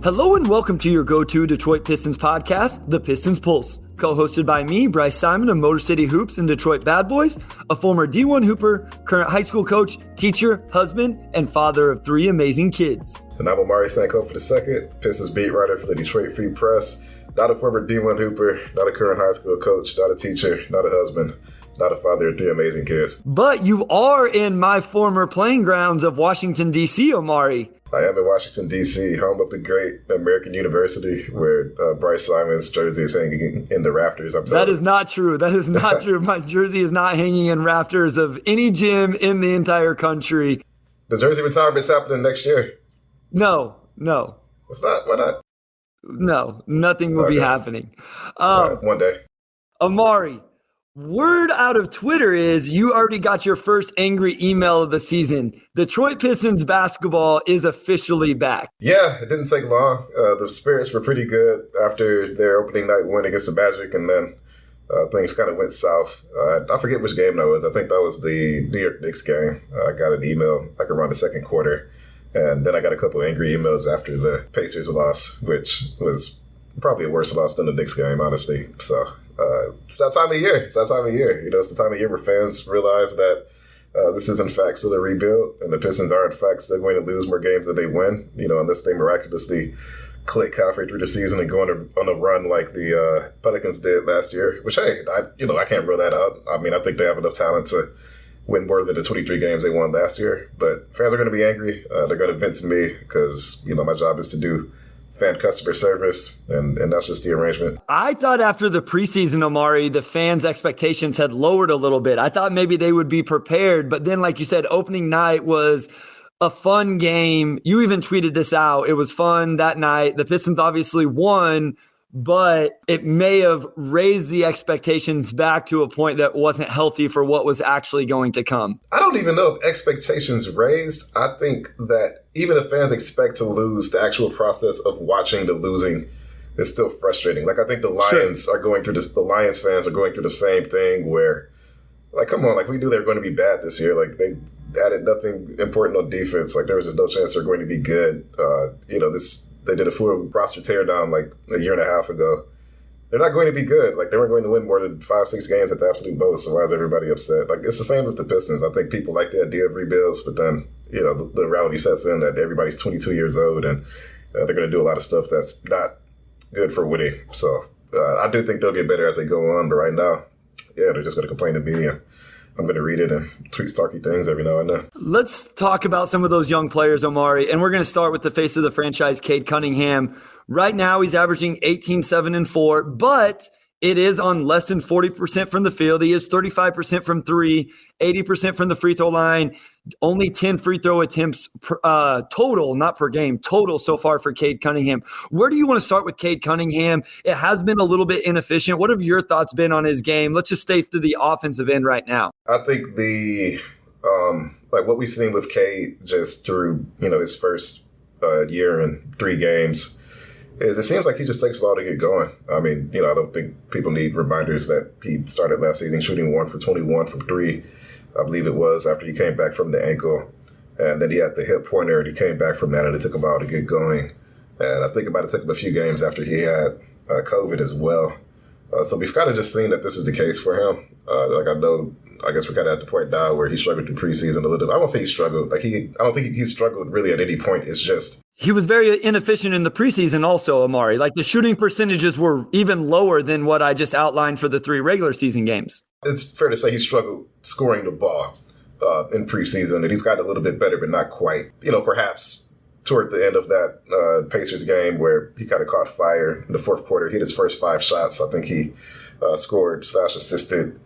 Hello and welcome to your go-to Detroit Pistons podcast, The Pistons Pulse, co-hosted by me, Bryce Simon of Motor City Hoops and Detroit Bad Boys, a former D1 Hooper, current high school coach, teacher, husband, and father of 3 amazing kids. And I'm Omari Sanko for the second, Pistons beat writer for the Detroit Free Press, not a former D1 Hooper, not a current high school coach, not a teacher, not a husband, not a father of 3 amazing kids. But you are in my former playing grounds of Washington, D.C., Omari. I am in Washington, D.C., home of the great American University, where Bryce Simon's jersey is hanging in the rafters. That is not true. That is not true. My jersey is not hanging in rafters of any gym in the entire country. The jersey retirement's happening next year. No. It's not? Why not? No, nothing will be happening. One day. Omari, word out of Twitter is you already got your first angry email of the season. Detroit Pistons basketball is officially back. Yeah, it didn't take long. The spirits were pretty good after their opening night win against the Magic, and then things kind of went south. I forget which game that was. I think that was the New York Knicks game. I got an email like around the second quarter, and then I got a couple of angry emails after the Pacers loss, which was probably a worse loss than the Knicks game, honestly. So it's that time of year. It's the time of year where fans realize that this is in fact still a rebuild, and the Pistons are in fact still going to lose more games than they win, unless they miraculously click halfway through the season and go on a run like the Pelicans did last year, which, hey, I can't rule that out. I mean, I think they have enough talent to win more than the 23 games they won last year, but fans are going to be angry. They're going to vent to me because, my job is to do fan customer service, and that's just the arrangement. I thought after the preseason, Omari, the fans' expectations had lowered a little bit. I thought maybe they would be prepared, but then, like you said, opening night was a fun game. You even tweeted this out. It was fun that night. The Pistons obviously won, but it may have raised the expectations back to a point that wasn't healthy for what was actually going to come. I don't even know if expectations raised. I think that even if fans expect to lose, the actual process of watching the losing is still frustrating. Like, I think the Lions are going through this. The Lions fans are going through the same thing where, like, come on, like, we knew they were going to be bad this year. Like, they added nothing important on defense. Like, there was just no chance they're going to be good. They did a full roster teardown like a year and a half ago. They're not going to be good. Like, they weren't going to win more than 5-6 games at the absolute most. So why is everybody upset? Like, it's the same with the Pistons. I think people like the idea of rebuilds, but then, the reality sets in that everybody's 22 years old and they're going to do a lot of stuff that's not good for winning. So I do think they'll get better as they go on. But right now, they're just going to complain to me, and I'm going to read it and tweet snarky things every now and then. Let's talk about some of those young players, Omari, and we're going to start with the face of the franchise, Cade Cunningham. Right now, he's averaging 18, 7, and 4, but it is on less than 40% from the field. He is 35% from 3, 80% from the free throw line, only 10 free throw attempts total, not per game, total so far for Cade Cunningham. Where do you want to start with Cade Cunningham? It has been a little bit inefficient. What have your thoughts been on his game? Let's just stay to the offensive end right now. I think the what we've seen with Cade just through his first year and 3 games is it seems like he just takes a while to get going. I mean, I don't think people need reminders that he started last season shooting 1 for 21 from 3. I believe it was after he came back from the ankle, and then he had the hip pointer and he came back from that, and it took him a while to get going. And I think it might have taken him a few games after he had COVID as well. So we've kind of just seen that this is the case for him. I guess we're kind of at the point now where he struggled through preseason a little bit. I won't say he struggled. I don't think he struggled really at any point. It's just he was very inefficient in the preseason also, Omari. Like, the shooting percentages were even lower than what I just outlined for the 3 regular season games. It's fair to say he struggled scoring the ball in preseason, and he's gotten a little bit better, but not quite. Perhaps toward the end of that Pacers game where he kind of caught fire in the fourth quarter, hit his first 5 shots. I think he scored/assisted.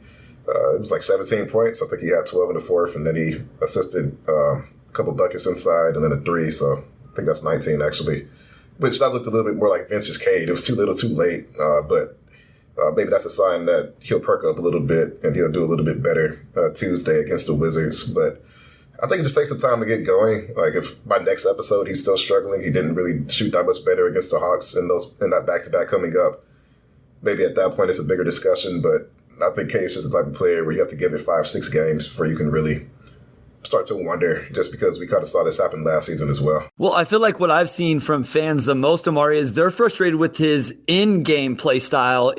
It was like 17 points. I think he had 12 in the fourth, and then he assisted a couple buckets inside and then a 3. So I think that's 19, actually, which that looked a little bit more like Vince's Cade. It was too little, too late, but maybe that's a sign that he'll perk up a little bit and he'll do a little bit better Tuesday against the Wizards. But I think it just takes some time to get going. Like, if by next episode he's still struggling, he didn't really shoot that much better against the Hawks in that back-to-back coming up, maybe at that point it's a bigger discussion. But I think Cade's just the type of player where you have to give it 5-6 games before you can really start to wonder, just because we kind of saw this happen last season as well. Well, I feel like what I've seen from fans the most, Omari, is they're frustrated with his in-game play style.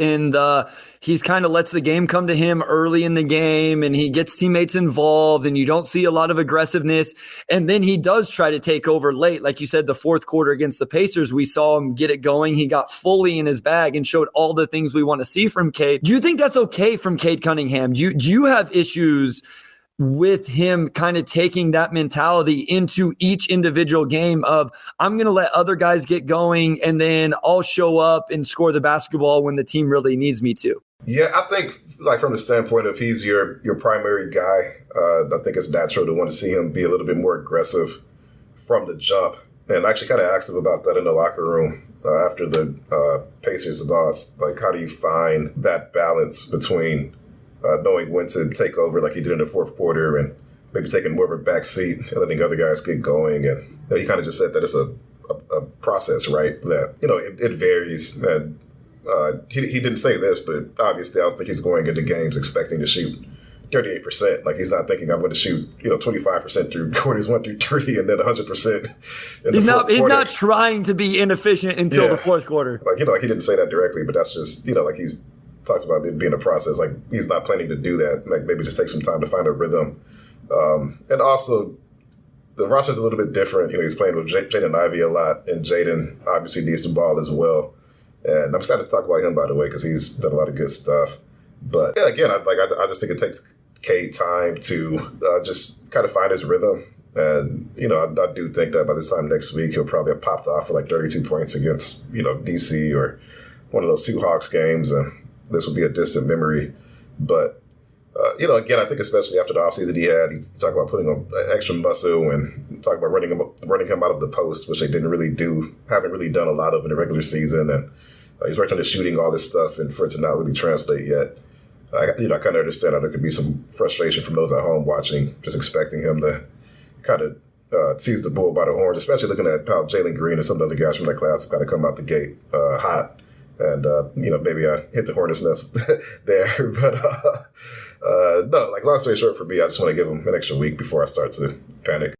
He's kind of lets the game come to him early in the game, and he gets teammates involved, and you don't see a lot of aggressiveness. And then he does try to take over late. Like you said, the fourth quarter against the Pacers, we saw him get it going. He got fully in his bag and showed all the things we want to see from Cade. Do you think that's okay from Cade Cunningham? Do you have issues with him kind of taking that mentality into each individual game of, I'm going to let other guys get going and then I'll show up and score the basketball when the team really needs me to? Yeah, I think like from the standpoint of he's your primary guy, I think it's natural to want to see him be a little bit more aggressive from the jump. And I actually kind of asked him about that in the locker room after the Pacers lost. Like, how do you find that balance between knowing when to take over like he did in the fourth quarter and maybe taking more of a back seat and letting other guys get going? And he kind of just said that it's a process, right? That, it varies. And he didn't say this, but obviously I don't think he's going into games expecting to shoot 38%. Like, he's not thinking I'm going to shoot, 25% through quarters 1 through 3 and then 100%. He's not trying to be inefficient until the fourth quarter. Like, he didn't say that directly, but that's just, like he's talks about it being a process. Like, he's not planning to do that. Like, maybe just take some time to find a rhythm. And also, the roster's a little bit different. He's playing with Jaden and Ivey a lot, and Jaden obviously needs the ball as well. And I'm excited to talk about him, by the way, because he's done a lot of good stuff. But yeah, again, I just think it takes Cade time to just kind of find his rhythm. And, I do think that by this time next week, he'll probably have popped off for like 32 points against, DC or one of those two Hawks games. And this will be a distant memory. But, again, I think especially after the offseason he talked about putting on extra muscle and talk about running him out of the post, which they haven't really done a lot of in the regular season. And he's worked on the shooting, all this stuff, and for it to not really translate yet. I kind of understand how there could be some frustration from those at home watching, just expecting him to kind of seize the bull by the horns, especially looking at how Jalen Green and some of the other guys from that class have kind of come out the gate hot. And, maybe I hit the hornet's nest there. But, no, like, long story short for me, I just want to give him an extra week before I start to panic.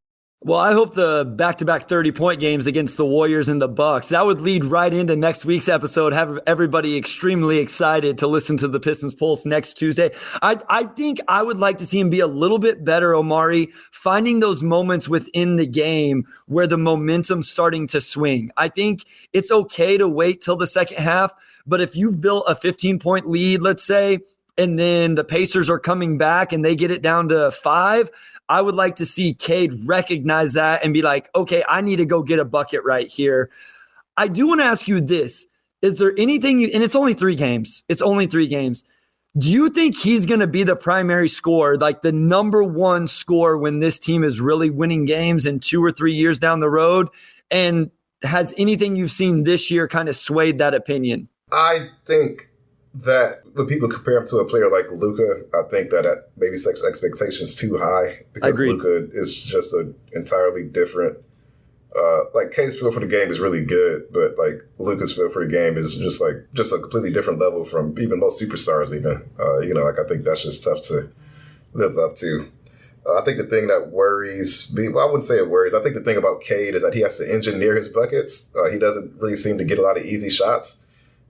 Well, I hope the back-to-back 30-point games against the Warriors and the Bucks, that would lead right into next week's episode, have everybody extremely excited to listen to the Pistons Pulse next Tuesday. I think I would like to see him be a little bit better, Omari, finding those moments within the game where the momentum's starting to swing. I think it's okay to wait till the second half, but if you've built a 15-point lead, let's say, and then the Pacers are coming back and they get it down to 5, I would like to see Cade recognize that and be like, okay, I need to go get a bucket right here. I do want to ask you this. Is there anything and it's only 3 games. Do you think he's going to be the primary scorer, like the number one scorer when this team is really winning games in 2 or 3 years down the road? And has anything you've seen this year kind of swayed that opinion? I think that when people compare him to a player like Luka, I think that maybe sets expectations too high, because Luka is just an entirely different. Like, Cade's feel for the game is really good, but like Luka's feel for the game is just a completely different level from even most superstars. Even I think that's just tough to live up to. I think the thing that worries me, well, I wouldn't say it worries. I think the thing about Cade is that he has to engineer his buckets. He doesn't really seem to get a lot of easy shots,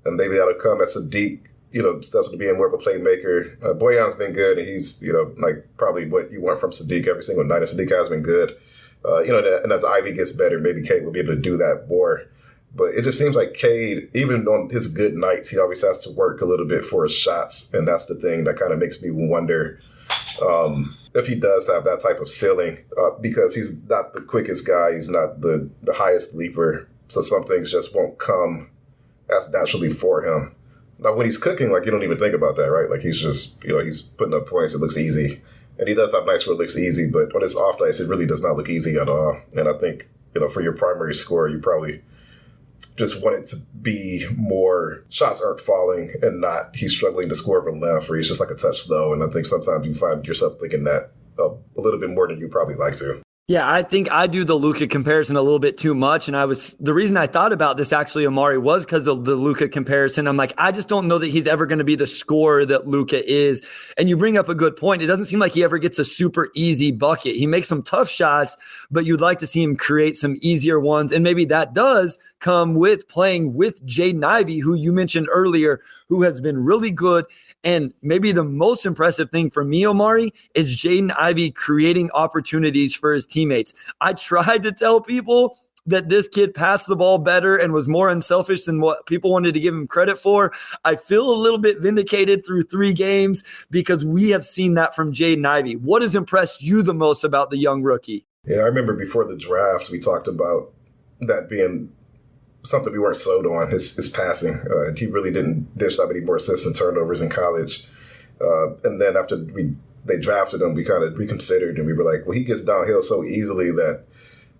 and maybe that'll come as Sadiq steps to being more of a playmaker. Boyan's been good, and he's, probably what you want from Sadiq every single night. And Sadiq has been good. And as Ivey gets better, maybe Cade will be able to do that more. But it just seems like Cade, even on his good nights, he always has to work a little bit for his shots. And that's the thing that kind of makes me wonder if he does have that type of ceiling, because he's not the quickest guy. He's not the highest leaper. So some things just won't come as naturally for him. Now, when he's cooking, you don't even think about that, right? Like, he's just, he's putting up points. It looks easy. And he does have nights where it looks easy, but on his off nights, it really does not look easy at all. And I think, for your primary scorer, you probably just want it to be more shots aren't falling and not he's struggling to score from left, or he's just like a touch slow. And I think sometimes you find yourself thinking that a little bit more than you probably like to. Yeah, I think I do the Luka comparison a little bit too much. And the reason I thought about this actually, Omari, was because of the Luka comparison. I'm like, I just don't know that he's ever going to be the scorer that Luka is. And you bring up a good point. It doesn't seem like he ever gets a super easy bucket. He makes some tough shots, but you'd like to see him create some easier ones. And maybe that does come with playing with Jaden Ivey, who you mentioned earlier, who has been really good. And maybe the most impressive thing for me, Omari, is Jaden Ivey creating opportunities for his teammates. I tried to tell people that this kid passed the ball better and was more unselfish than what people wanted to give him credit for. I feel a little bit vindicated through 3 games because we have seen that from Jaden Ivey. What has impressed you the most about the young rookie? Yeah, I remember before the draft, we talked about that being something we weren't sold on, his passing. He really didn't dish out any more assists and turnovers in college. And then after they drafted him, we kind of reconsidered, and we were like, well, he gets downhill so easily that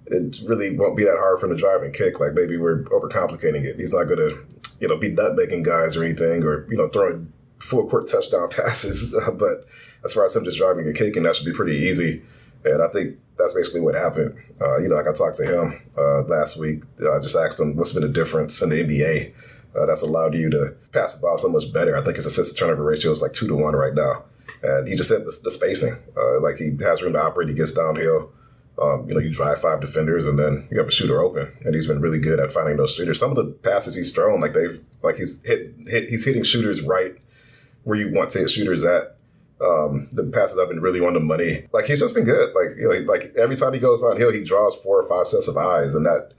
it really won't be that hard for him to drive and kick. Like, maybe we're overcomplicating it. He's not going to, be nut-making guys or anything, or, throwing full-court touchdown passes. But as far as him just driving and kicking, that should be pretty easy. And I think that's basically what happened. Like I talked to him last week. I just asked him what's been the difference in the NBA that's allowed you to pass the ball so much better. I think his assist-to-turnover ratio is like 2-to-1 right now. And he just said the spacing. Like, he has room to operate. He gets downhill. You drive 5 defenders, and then you have a shooter open. And he's been really good at finding those shooters. Some of the passes he's thrown, he's hitting shooters right where you want to hit shooters at. The passes have been really on the money. Like, he's just been good. Like every time he goes downhill, he draws 4 or 5 sets of eyes, and that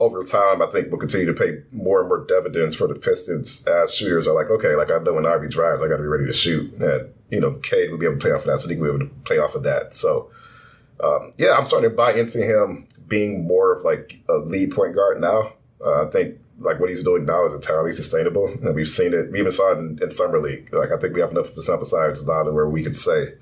over time, I think, will continue to pay more and more dividends for the Pistons as shooters are like, okay, like, I know when Ivey drives, I got to be ready to shoot. And Cade will be able to play off of that, so he will be able to play off of that. So, I'm starting to buy into him being more of like a lead point guard now. I think like what he's doing now is entirely sustainable, and we've seen it. We even saw it in summer league. Like, I think we have enough of a sample size now to where we could say,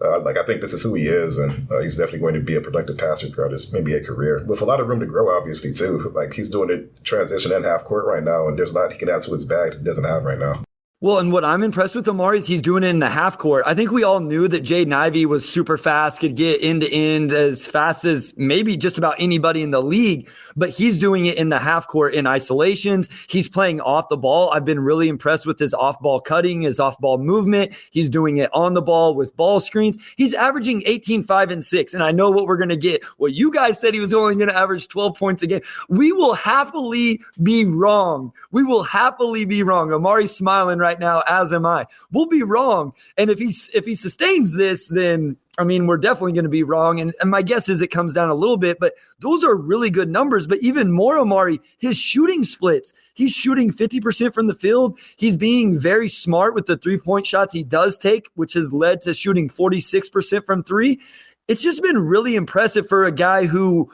I think this is who he is, and he's definitely going to be a productive passer throughout his NBA career, with a lot of room to grow, obviously, too. Like, he's doing it transition and half court right now, and there's a lot he can add to his bag that he doesn't have right now. Well, and what I'm impressed with Omari is he's doing it in the half court. I think we all knew that Jaden Ivey was super fast, could get end to end as fast as maybe just about anybody in the league, but he's doing it in the half court in isolations. He's playing off the ball. I've been really impressed with his off ball cutting, his off ball movement. He's doing it on the ball with ball screens. He's averaging 18, 5, and 6. And I know what we're going to get. Well, you guys said he was only going to average 12 points a game. We will happily be wrong. We will happily be wrong. Omari's smiling right now, as am I. We'll be wrong. And if he sustains this, then we're definitely going to be wrong. And my guess is it comes down a little bit, but those are really good numbers. But even more, Omari, his shooting splits. He's shooting 50% from the field. He's being very smart with the 3-point shots he does take, which has led to shooting 46% from 3. It's just been really impressive for a guy who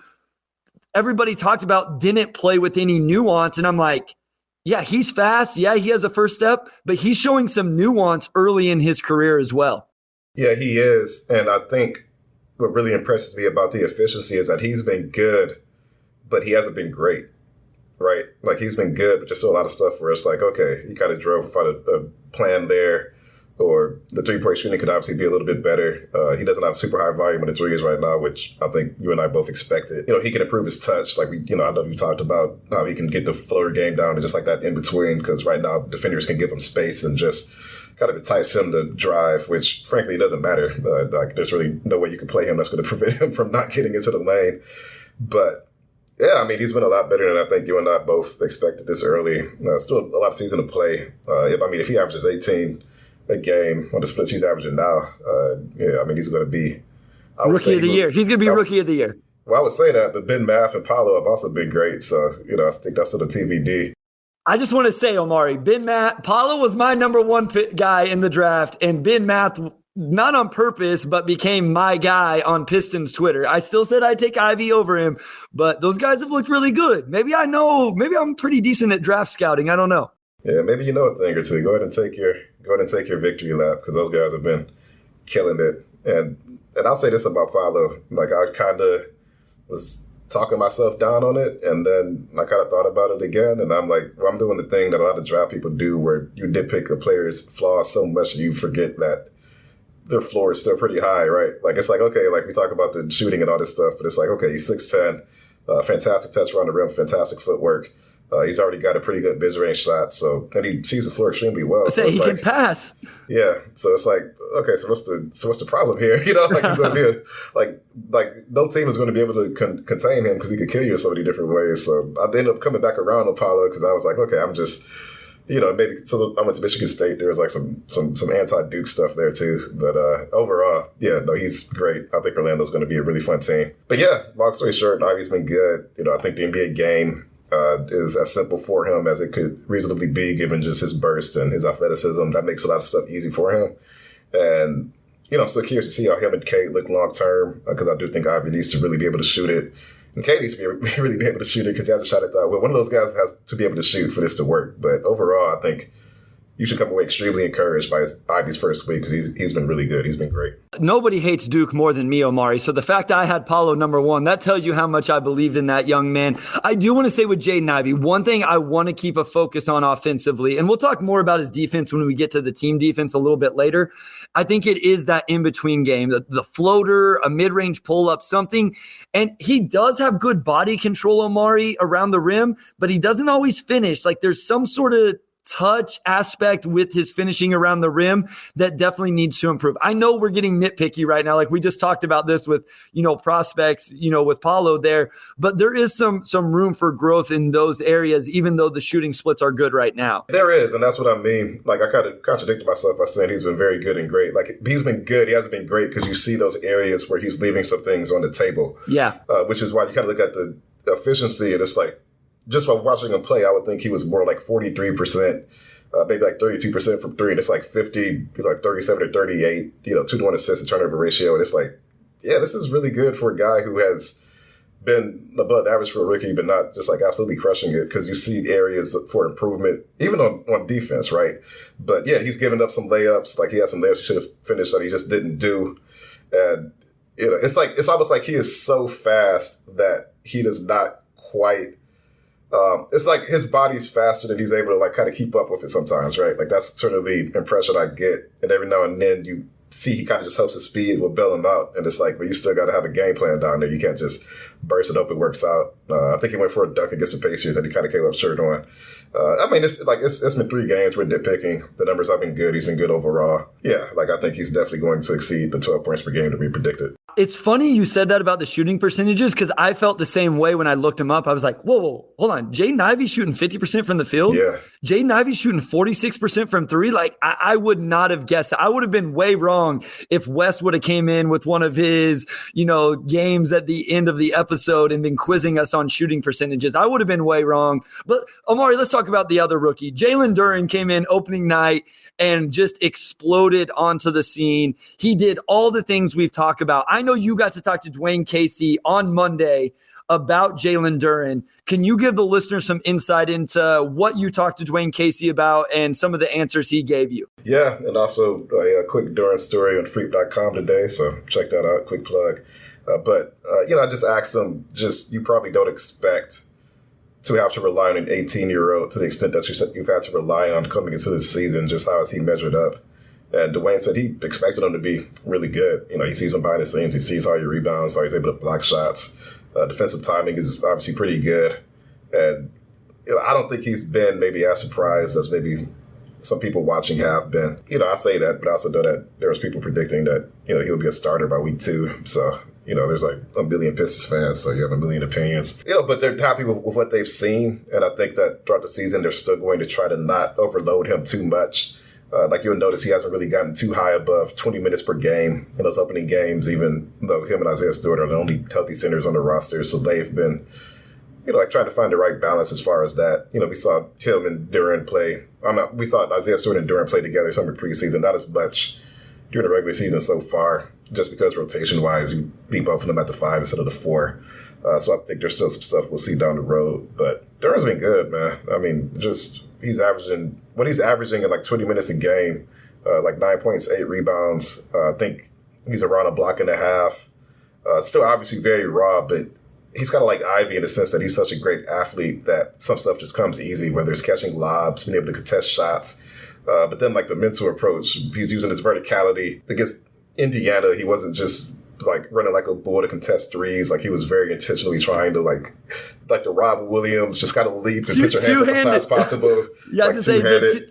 everybody talked about didn't play with any nuance. And I'm like, yeah, he's fast. Yeah, he has a first step, but he's showing some nuance early in his career as well. Yeah, he is. And I think what really impresses me about the efficiency is that he's been good, but he hasn't been great, right? Like, he's been good, but there's still a lot of stuff where it's like, okay, he kind of drove without a plan there, or the 3-point shooting could obviously be a little bit better. He doesn't have super high volume of the threes right now, which I think you and I both expected. He can improve his touch. Like, I know you talked about how he can get the floater game down and just like that in between, because right now defenders can give him space and just kind of entice him to drive, which frankly doesn't matter. Like, there's really no way you can play him that's going to prevent him from not getting into the lane. But yeah, he's been a lot better than I think you and I both expected this early. Still a lot of season to play. If he averages 18 a game on the splits he's averaging now, he's going to be rookie of the year. He's going to be rookie of the year. Well, I would say that, but Ben Math and Paolo have also been great. So, I think that's sort of TBD. I just want to say, Omari, Paolo was my number 1 guy in the draft, and Ben Math, not on purpose, but became my guy on Pistons Twitter. I still said I'd take Ivey over him, but those guys have looked really good. Maybe I'm pretty decent at draft scouting. I don't know. Yeah, maybe you know a thing or two. Go ahead and take your victory lap, because those guys have been killing it. And I'll say this about Paolo. Like, I kind of was talking myself down on it, and then I kind of thought about it again, and I'm like, well, I'm doing the thing that a lot of draft people do, where you nitpick a player's flaws so much that you forget that their floor is still pretty high, right? Like, it's like, okay, like we talk about the shooting and all this stuff, but it's like, okay, he's 6'10", fantastic touch around the rim, fantastic footwork. He's already got a pretty good mid-range shot, and he sees the floor extremely well. So he can pass. Yeah, so it's like, okay, so what's the problem here? You know, like he's going to be like no team is going to be able to contain him because he could kill you in so many different ways. So I ended up coming back around on Paolo because I was like, okay, I'm just, maybe. So I went to Michigan State. There was like some anti-Duke stuff there too. But overall, yeah, no, he's great. I think Orlando's going to be a really fun team. But yeah, long story short, Ivey's been good. I think the NBA game is as simple for him as it could reasonably be, given just his burst and his athleticism. That makes a lot of stuff easy for him. And, I'm still curious to see how him and Cade look long term, because I do think Ivey needs to really be able to shoot it. And Cade needs to really be able to shoot it because he hasn't shot it that well. One of those guys has to be able to shoot for this to work. But overall, I think you should come away extremely encouraged by Ivey's first week because he's been really good. He's been great. Nobody hates Duke more than me, Omari. So the fact that I had Paolo number one, that tells you how much I believed in that young man. I do want to say with Jaden Ivey, one thing I want to keep a focus on offensively, and we'll talk more about his defense when we get to the team defense a little bit later. I think it is that in-between game, the floater, a mid-range pull-up, something. And he does have good body control, Omari, around the rim, but he doesn't always finish. Like there's some sort of touch aspect with his finishing around the rim that definitely needs to improve. I know we're getting nitpicky right now. Like we just talked about this with, prospects, with Paolo there, but there is some room for growth in those areas, even though the shooting splits are good right now. There is. And that's what I mean. Like I kind of contradicted myself by saying he's been very good and great. Like he's been good. He hasn't been great because you see those areas where he's leaving some things on the table. Yeah. Which is why you kind of look at the efficiency and it's like, just by watching him play, I would think he was more like 43%, maybe like 32% from three. And it's like 50, like 37 or 38, 2-to-1 assist to turnover ratio. And it's like, yeah, this is really good for a guy who has been above average for a rookie, but not just like absolutely crushing it, because you see areas for improvement, even on defense, right? But yeah, he's given up some layups. Like he had some layups he should have finished that he just didn't do. And, it's almost like he is so fast that he does not quite. It's like his body's faster than he's able to like kind of keep up with it sometimes, right? Like that's sort of the impression I get. And every now and then you see he kind of just helps his speed will bail him out. And it's like, but you still got to have a game plan down there. You can't just burst it up. It works out. I think he went for a dunk against the Pacers and he kind of came up short on. It's been 3 games. We're nitpicking. The numbers have been good. He's been good overall. Yeah, like I think he's definitely going to exceed the 12 points per game that we predicted. It's funny you said that about the shooting percentages because I felt the same way when I looked him up. I was like, whoa, hold on. Jaden Ivey shooting 50% from the field? Yeah. Jaden Ivey shooting 46% from three? Like, I would not have guessed that. I would have been way wrong if Wes would have came in with one of his, games at the end of the episode and been quizzing us on shooting percentages. I would have been way wrong. But, Omari, let's talk about the other rookie. Jalen Duren came in opening night and just exploded onto the scene. He did all the things we've talked about. I know you got to talk to Dwayne Casey on Monday about Jalen Duren. Can you give the listeners some insight into what you talked to Dwayne Casey about and some of the answers he gave you? Yeah, and also a quick Duren story on freak.com today, so check that out, quick plug. I just asked him, you probably don't expect to have to rely on an 18-year-old to the extent that you've had to rely on coming into the season. Just how has he measured up? And Dwayne said he expected him to be really good. He sees him behind the scenes. He sees how he rebounds, how he's able to block shots. Defensive timing is obviously pretty good. And I don't think he's been maybe as surprised as maybe some people watching have been. I say that, but I also know that there was people predicting that, he would be a starter by week 2. So, there's like a million Pistons fans, so you have a million opinions. But they're happy with what they've seen. And I think that throughout the season, they're still going to try to not overload him too much. Like you'll notice he hasn't really gotten too high above 20 minutes per game in those opening games, even though him and Isaiah Stewart are the only healthy centers on the roster. So they've been, trying to find the right balance as far as that. We saw him and Duren play. We saw Isaiah Stewart and Duren play together some in preseason, not as much during the regular season so far, just because rotation-wise, you leave both of them at the 5 instead of the 4. So I think there's still some stuff we'll see down the road. But Duren's been good, man. He's averaging in like 20 minutes a game, like 9 points, 8 rebounds. I think he's around a block and a half. Still obviously very raw, but he's kind of like Ivey in the sense that he's such a great athlete that some stuff just comes easy, whether it's catching lobs, being able to contest shots. But then like the mental approach, he's using his verticality against Indiana, he wasn't just like running like a bull to contest threes. Like he was very intentionally trying to like the Rob Williams, just kind of leap and put your hands up as high as possible. Yeah, like to say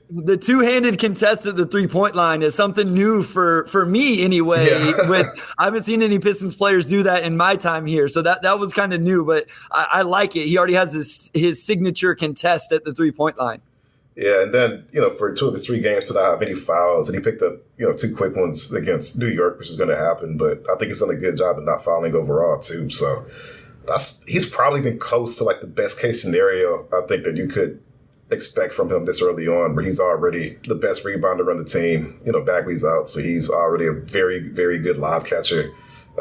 the two-handed contest at the three-point line is something new for me anyway. Yeah. I haven't seen any Pistons players do that in my time here, so that was kind of new. But I like it. He already has his signature contest at the three-point line. Yeah, and then, for 2 of his 3 games to not have any fouls, and he picked up, 2 quick ones against New York, which is going to happen. But I think he's done a good job of not fouling overall, too. So he's probably been close to, like, the best-case scenario, I think, that you could expect from him this early on, where he's already the best rebounder on the team. Bagley's out, so he's already a very, very good lob catcher.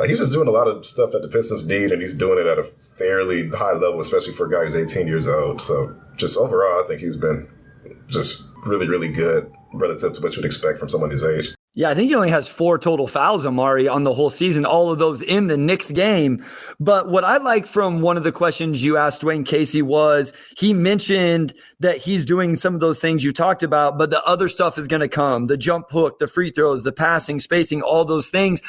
He's just doing a lot of stuff that the Pistons need, and he's doing it at a fairly high level, especially for a guy who's 18 years old. So just overall, I think he's been just really, really good relative to what you'd expect from someone his age. Yeah, I think he only has 4 total fouls, Omari, on the whole season, all of those in the Knicks game. But what I like from one of the questions you asked Dwayne Casey was he mentioned that he's doing some of those things you talked about, but the other stuff is going to come. The jump hook, the free throws, the passing, spacing, all those things.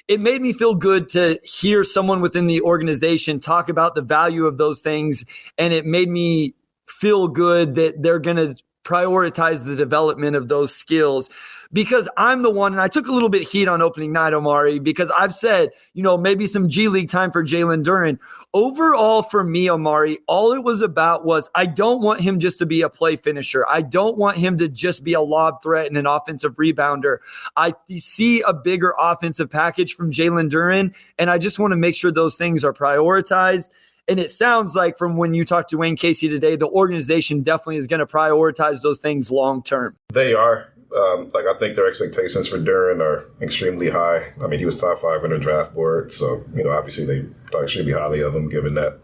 It made me feel good to hear someone within the organization talk about the value of those things, and it made me feel good that they're going to prioritize the development of those skills, because I'm the one, and I took a little bit of heat on opening night, Omari, because I've said, maybe some G League time for Jalen Duren. Overall, for me, Omari, all it was about was I don't want him just to be a play finisher. I don't want him to just be a lob threat and an offensive rebounder. I see a bigger offensive package from Jalen Duren, and I just want to make sure those things are prioritized. And it sounds like from when you talked to Wayne Casey today, the organization definitely is going to prioritize those things long term. They are. I think their expectations for Duren are extremely high. I mean, he was top 5 on their draft board. So, obviously they thought extremely highly of him, given that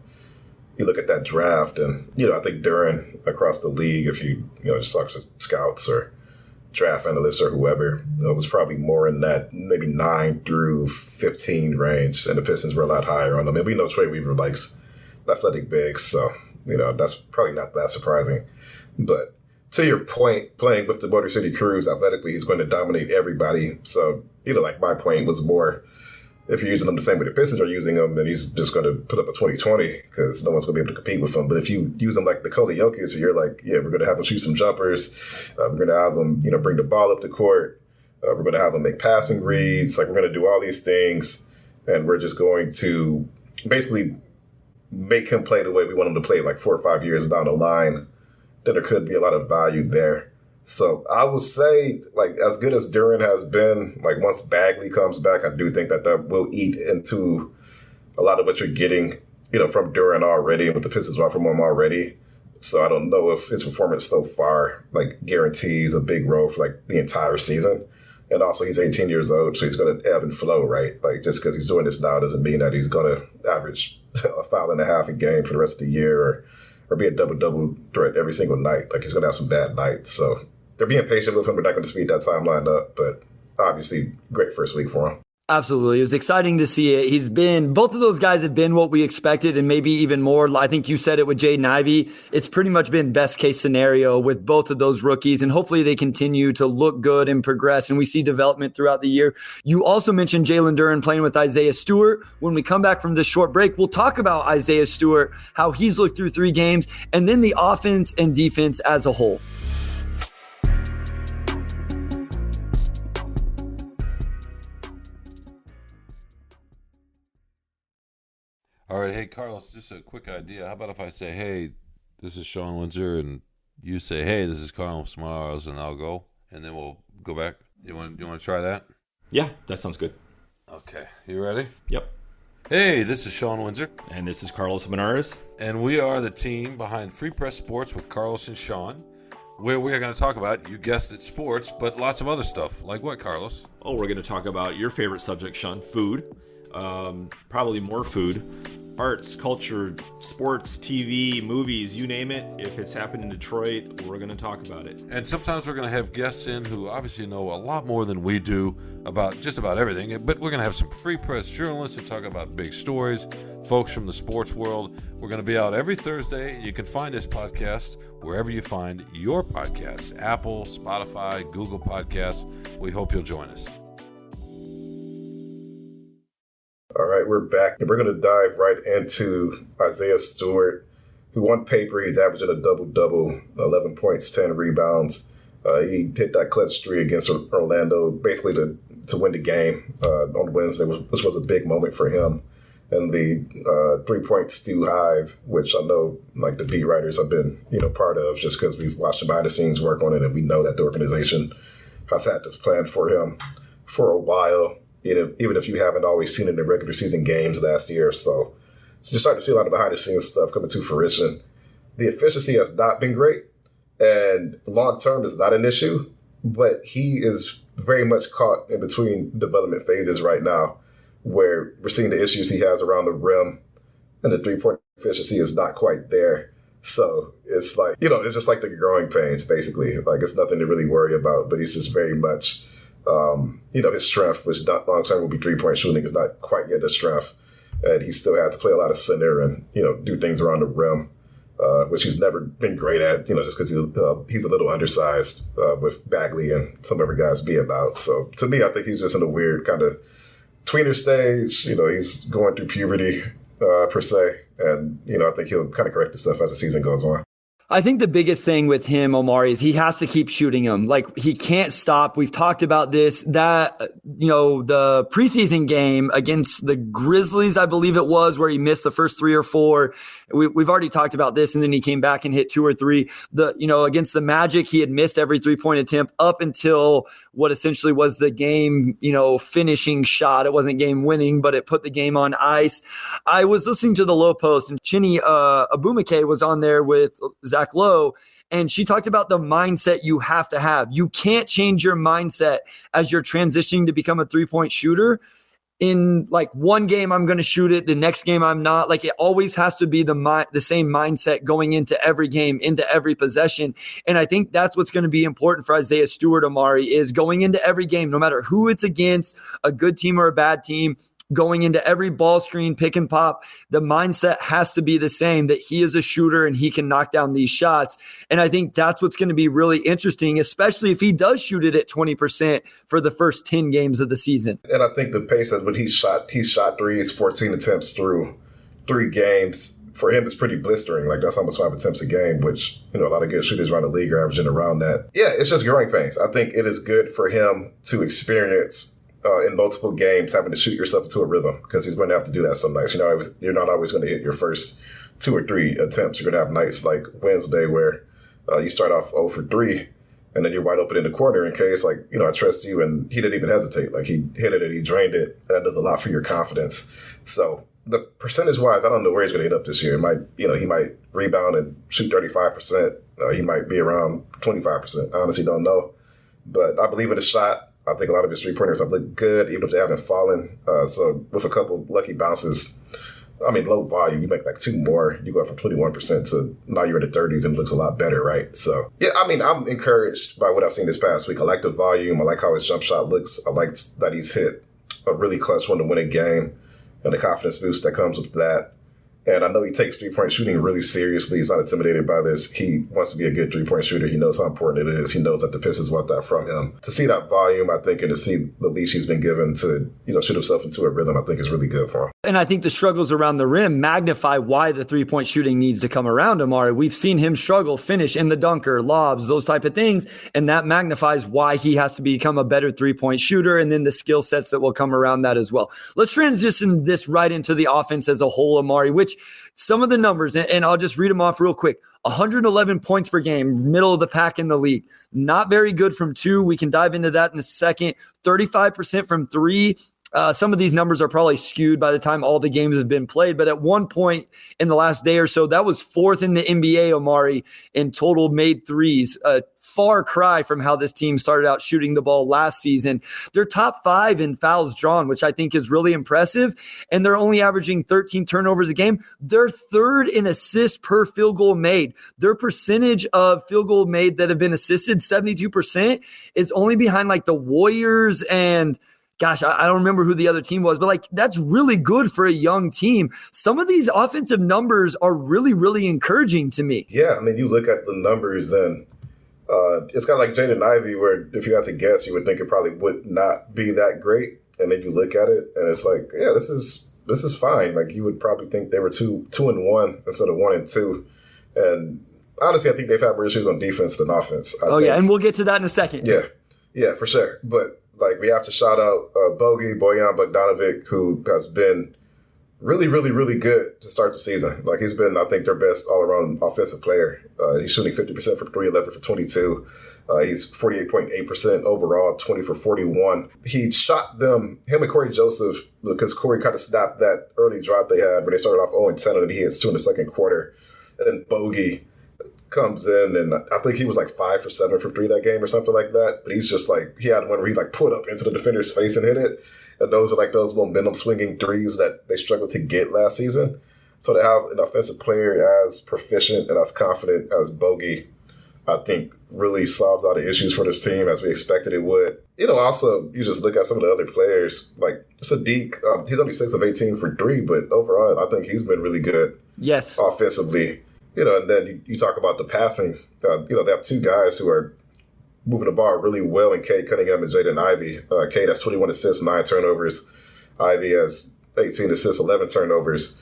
you look at that draft. And, I think Duren across the league, if you, just talk to scouts or draft analysts or whoever, it was probably more in that maybe 9 through 15 range. And the Pistons were a lot higher on them. And we know Trey Weaver likes athletic bigs, so that's probably not that surprising. But to your point, playing with the Motor City Crews athletically, he's going to dominate everybody. So my point was more, if you're using him the same way the Pistons are using him, then he's just going to put up a 20-20 because no one's going to be able to compete with him. But if you use him like Nikola Jokic, you're like, yeah, we're going to have him shoot some jumpers, we're going to have him bring the ball up the court, we're going to have him make passing reads, like we're going to do all these things, and we're just going to basically make him play the way we want him to play like 4 or 5 years down the line, then there could be a lot of value there. So I would say, as good as Duren has been, once Bagley comes back, I do think that will eat into a lot of what you're getting, from Duren already and what the Pistons want from him already. So I don't know if his performance so far, guarantees a big role for, the entire season. And also, he's 18 years old, so he's going to ebb and flow, right? Just because he's doing this now doesn't mean that he's going to average a foul and a half a game for the rest of the year or be a double-double threat every single night. He's going to have some bad nights. So they're being patient with him. They're not going to speed that timeline up. But obviously, great first week for him. Absolutely. It was exciting to see it. Both of those guys have been what we expected and maybe even more. I think you said it with Jaden Ivey. It's pretty much been best case scenario with both of those rookies, and hopefully they continue to look good and progress, and we see development throughout the year. You also mentioned Jalen Duren playing with Isaiah Stewart. When we come back from this short break, we'll talk about Isaiah Stewart, how he's looked through 3 games, and then the offense and defense as a whole. All right, hey, Carlos, just a quick idea. How about if I say, hey, this is Sean Windsor, and you say, hey, this is Carlos Morales, and I'll go, and then we'll go back. You want to try that? Yeah, that sounds good. Okay, you ready? Yep. Hey, this is Sean Windsor. And this is Carlos Benares. And we are the team behind Free Press Sports with Carlos and Sean, where we are going to talk about, you guessed it, sports, but lots of other stuff. Like what, Carlos? Oh, we're going to talk about your favorite subject, Sean, food. Probably more food. Arts, culture, sports, TV, movies, you name it. If it's happened in Detroit, we're going to talk about it. And sometimes we're going to have guests in who obviously know a lot more than we do about just about everything. But we're going to have some free press journalists to talk about big stories, folks from the sports world. We're going to be out every Thursday. You can find this podcast wherever you find your podcasts, Apple, Spotify, Google Podcasts. We hope you'll join us. All right, we're back. We're going to dive right into Isaiah Stewart, who on paper, he's averaging a double-double, 11 points, 10 rebounds. He hit that clutch three against Orlando, basically to win the game on Wednesday, which was a big moment for him. And the 3-point Stu Hive, which I know like the beat writers have been, part of just because we've watched the behind the scenes work on it, and we know that the organization has had this plan for him for a while, even if you haven't always seen it in the regular season games last year or so. So you're starting to see a lot of behind the scenes stuff coming to fruition. The efficiency has not been great, and long term is not an issue, but he is very much caught in between development phases right now, where we're seeing the issues he has around the rim, and the 3-point efficiency is not quite there. So it's like, it's just like the growing pains, basically. Like, it's nothing to really worry about, but he's just very much, his strength, which long term will be 3-point shooting, is not quite yet a strength. And he still had to play a lot of center and, do things around the rim, which he's never been great at, just because he's a little undersized with Bagley and some other guys being out. So to me, I think he's just in a weird kind of tweener stage. He's going through puberty per se. And, I think he'll kind of correct himself as the season goes on. I think the biggest thing with him, Omari, is he has to keep shooting him. Like, he can't stop. We've talked about this, that, the preseason game against the Grizzlies, I believe it was, where he missed the first 3 or 4. We've already talked about this, and then he came back and hit 2 or 3. Against the Magic, he had missed every 3-point attempt up until what essentially was the game, finishing shot. It wasn't game winning, but it put the game on ice. I was listening to the Low Post, and Chinny Abumake was on there with Zach Lowe, and she talked about the mindset you have to have. You can't change your mindset as you're transitioning to become a 3-point shooter. In like one game, I'm going to shoot it. The next game, I'm not. Like, it always has to be the same mindset going into every game, into every possession. And I think that's what's going to be important for Isaiah Stewart, Omari, is going into every game, no matter who it's against, a good team or a bad team, going into every ball screen, pick and pop, the mindset has to be the same, that he is a shooter and he can knock down these shots. And I think that's what's going to be really interesting, especially if he does shoot it at 20% for the first 10 games of the season. And I think the pace at when he shot threes, 14 attempts through 3 games, for him, it's pretty blistering. Like, that's almost 5 attempts a game, which, a lot of good shooters around the league are averaging around that. Yeah, it's just growing pains. I think it is good for him to experience in multiple games having to shoot yourself into a rhythm, because he's going to have to do that some nights. You're not always going to hit your first 2 or 3 attempts. You're going to have nights like Wednesday where you start off 0 for 3, and then you're wide open in the corner in case, I trust you, and he didn't even hesitate. Like, he hit it and he drained it. That does a lot for your confidence. So the percentage-wise, I don't know where he's going to hit up this year. It might, he might rebound and shoot 35%. He might be around 25%. I honestly don't know. But I believe in the shot. I think a lot of his 3-pointers have looked good, even if they haven't fallen. So with a couple lucky bounces, low volume, you make like 2 more. You go from 21% to now you're in the 30s, and it looks a lot better, right? So, yeah, I'm encouraged by what I've seen this past week. I like the volume. I like how his jump shot looks. I like that he's hit a really clutch one to win a game, and the confidence boost that comes with that. And I know he takes 3-point shooting really seriously. He's not intimidated by this. He wants to be a good 3-point shooter. He knows how important it is. He knows that the Pistons want that from him. To see that volume, I think, and to see the leash he's been given to, shoot himself into a rhythm, I think is really good for him. And I think the struggles around the rim magnify why the 3-point shooting needs to come around, Omari. We've seen him struggle, finish in the dunker, lobs, those type of things. And that magnifies why he has to become a better 3-point shooter, and then the skill sets that will come around that as well. Let's transition this right into the offense as a whole, Omari, which some of the numbers, and I'll just read them off real quick. 111 points per game, middle of the pack in the league. Not very good from 2. We can dive into that in a second. 35% from 3. Some of these numbers are probably skewed by the time all the games have been played, but at one point in the last day or so, that was 4th in the NBA, Omari, in total made threes. A far cry from how this team started out shooting the ball last season. They're top 5 in fouls drawn, which I think is really impressive, and they're only averaging 13 turnovers a game. They're 3rd in assists per field goal made. Their percentage of field goal made that have been assisted, 72%, is only behind like the Warriors and gosh, I don't remember who the other team was, but that's really good for a young team. Some of these offensive numbers are really, really encouraging to me. Yeah, you look at the numbers and it's kind of like Jaden and Ivey, where if you had to guess, you would think it probably would not be that great. And then you look at it and it's like, yeah, this is this is fine. Like, you would probably think they were 2-1 instead of 1-2. And honestly, I think they've had more issues on defense than offense. Yeah, and we'll get to that in a second. Yeah, for sure. But like, we have to shout out Bojan Bogdanovic, who has been really, really, really good to start the season. Like, he's been, I think, their best all-around offensive player. He's shooting 50% for 3, 11 for 22. He's 48.8% overall, 20 for 41. He shot him and Corey Joseph, because Corey kind of stopped that early drop they had where they started off 0-10 and he hits 2 in the second quarter. And then Bogey comes in, and I think he was like 5 for 7 for 3 that game or something like that. But he's just like, he had one where he like put up into the defender's face and hit it. And those are like those momentum swinging threes that they struggled to get last season. So to have an offensive player as proficient and as confident as Bogey, I think really solves all the issues for this team as we expected it would. Also, you just look at some of the other players, like Sadiq, he's only 6 of 18 for 3, but overall, I think he's been really good. Yes. Offensively. And then you talk about the passing. They have 2 guys who are moving the ball really well in Cade Cunningham and Jaden Ivey. Cade has 21 assists, 9 turnovers. Ivey has 18 assists, 11 turnovers.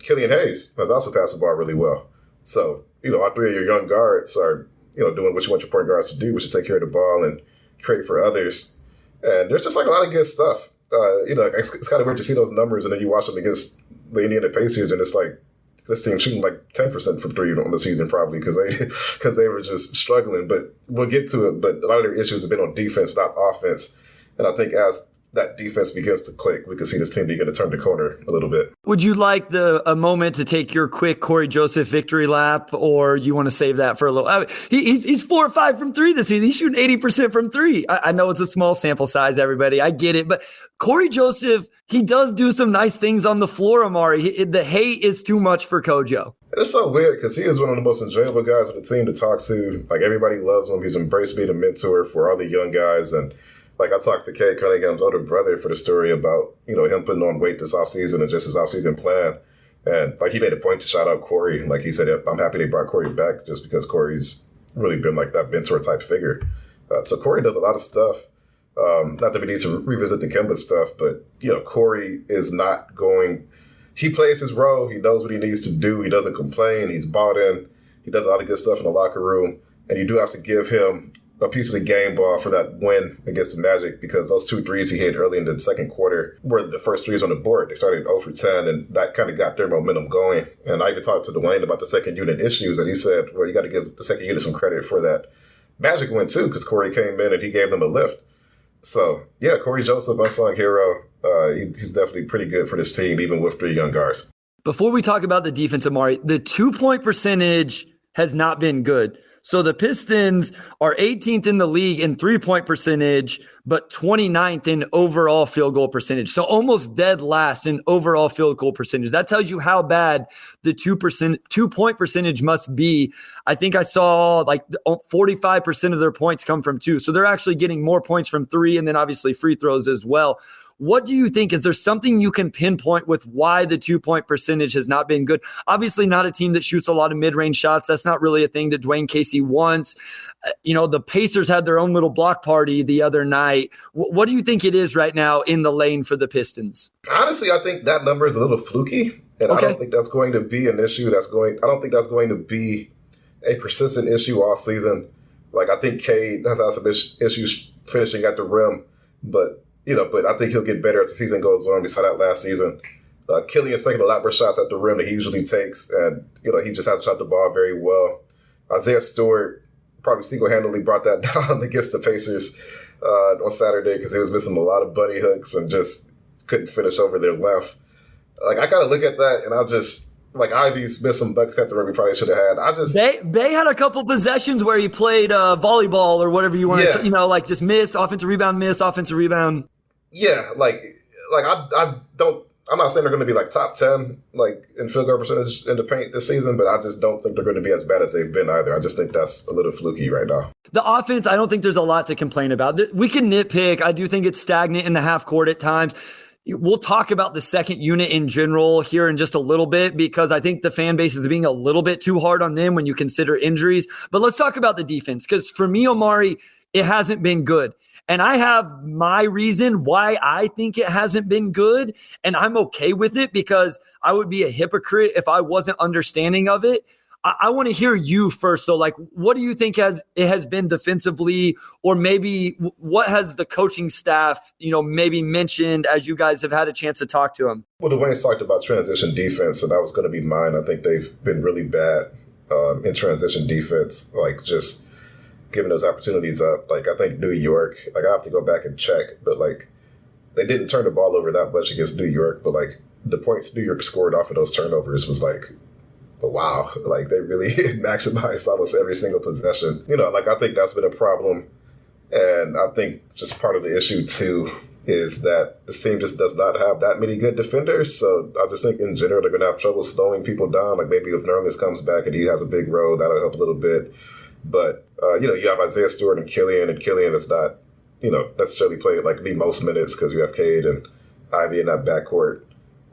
Killian Hayes has also passed the ball really well. So, all 3 of your young guards are, doing what you want your point guards to do, which is take care of the ball and create for others. And there's just like a lot of good stuff. It's kind of weird to see those numbers and then you watch them against the Indiana Pacers and it's like, this team shooting like 10% from 3 on the season probably because they were just struggling. But we'll get to it. But a lot of their issues have been on defense, not offense. And I think as that defense begins to click, we can see this team begin to turn the corner a little bit. Would you like a moment to take your quick Corey Joseph victory lap, or you want to save that for a little? He's 4 or 5 from 3 this season. He's shooting 80% from 3. I know it's a small sample size, everybody. I get it. But Corey Joseph, he does do some nice things on the floor, Omari. The hate is too much for Kojo. It's so weird because he is one of the most enjoyable guys on the team to talk to. Like, everybody loves him. He's embraced being a mentor for all the young guys. And like, I talked to Cade Cunningham's older brother for the story about, him putting on weight this offseason and just his offseason plan. And like, he made a point to shout out Corey. Like, he said, I'm happy they brought Corey back just because Corey's really been like that mentor type figure. So Corey does a lot of stuff. Not that we need to revisit the Kemba stuff, but, Corey is not going, he plays his role. He knows what he needs to do. He doesn't complain. He's bought in. He does a lot of good stuff in the locker room. And you do have to give him a piece of the game ball for that win against the Magic, because those 2 threes he hit early in the second quarter were the first threes on the board. They started 0 for 10, and that kind of got their momentum going. And I even talked to Duren about the second unit issues, and he said, well, you got to give the second unit some credit for that Magic win too, because Corey came in and he gave them a lift. So, yeah, Corey Joseph, unsung hero. He's definitely pretty good for this team, even with 3 young guards. Before we talk about the defense, Omari, the 2-point percentage has not been good. So the Pistons are 18th in the league in 3-point percentage, but 29th in overall field goal percentage. So almost dead last in overall field goal percentage. That tells you how bad the 2-point percentage must be. I think I saw like 45% of their points come from 2. So they're actually getting more points from 3, and then obviously free throws as well. What do you think? Is there something you can pinpoint with why the 2-point percentage has not been good? Obviously not a team that shoots a lot of mid-range shots. That's not really a thing that Dwayne Casey wants. The Pacers had their own little block party the other night. What do you think it is right now in the lane for the Pistons? Honestly, I think that number is a little fluky, and okay. I don't think that's going to be an issue. I don't think that's going to be a persistent issue all season. Like, I think Cade has had some issues finishing at the rim, but I think he'll get better as the season goes on. We saw that last season. Killian's taking a lot more shots at the rim than he usually takes, and he just hasn't shot the ball very well. Isaiah Stewart probably single-handedly brought that down against the Pacers on Saturday because he was missing a lot of bunny hooks and just couldn't finish over their left. Like, I kind of look at that, and I'll just like, Ivey's missed some buckets at the rim he probably should have had. Bay had a couple possessions where he played volleyball or whatever you want to, like just miss, offensive rebound, miss, offensive rebound. Yeah, I'm not saying they're going to be like top 10 like in field goal percentage in the paint this season, but I just don't think they're going to be as bad as they've been either. I just think that's a little fluky right now. The offense, I don't think there's a lot to complain about. We can nitpick. I do think it's stagnant in the half court at times. We'll talk about the second unit in general here in just a little bit because I think the fan base is being a little bit too hard on them when you consider injuries. But let's talk about the defense because for me, Omari, it hasn't been good. And I have my reason why I think it hasn't been good, and I'm okay with it because I would be a hypocrite if I wasn't understanding of it. I want to hear you first. So, like, what do you think it has been defensively, or maybe what has the coaching staff, maybe mentioned as you guys have had a chance to talk to him? Well, Dwayne's talked about transition defense, and that was going to be mine. I think they've been really bad in transition defense, like just giving those opportunities up. Like, I think New York, like, I have to go back and check, but like, they didn't turn the ball over that much against New York, but like the points New York scored off of those turnovers was like, wow, like they really maximized almost every single possession. Like, I think that's been a problem. And I think just part of the issue too is that the team just does not have that many good defenders. So I just think in general, they're going to have trouble slowing people down. Like, maybe if Nerlens comes back and he has a big role, that'll help a little bit. But, you have Isaiah Stewart and Killian is not, necessarily playing like the most minutes because you have Cade and Ivey in that backcourt.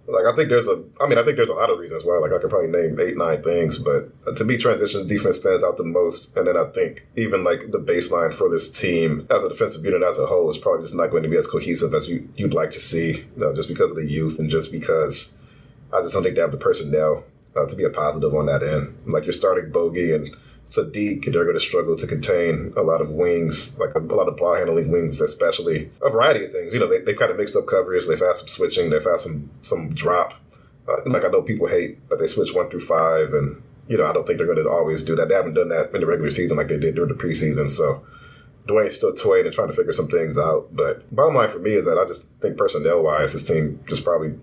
Like, I think there's a lot of reasons why. Like, I could probably name 8-9 things, but to me, transition defense stands out the most. And then I think even like the baseline for this team as a defensive unit as a whole is probably just not going to be as cohesive as you'd like to see, just because of the youth and just because I just don't think they have the personnel to be a positive on that end. Like, you're starting Bogey and Sadiq, they're going to struggle to contain a lot of wings, like a lot of ball handling wings, especially a variety of things. They've kind of mixed up coverage. They've had some switching. They've had some drop. Like, I know people hate that they switch 1 through 5, and I don't think they're going to always do that. They haven't done that in the regular season like they did during the preseason. So Dwayne's still toying and trying to figure some things out. But bottom line for me is that I just think personnel-wise, this team just probably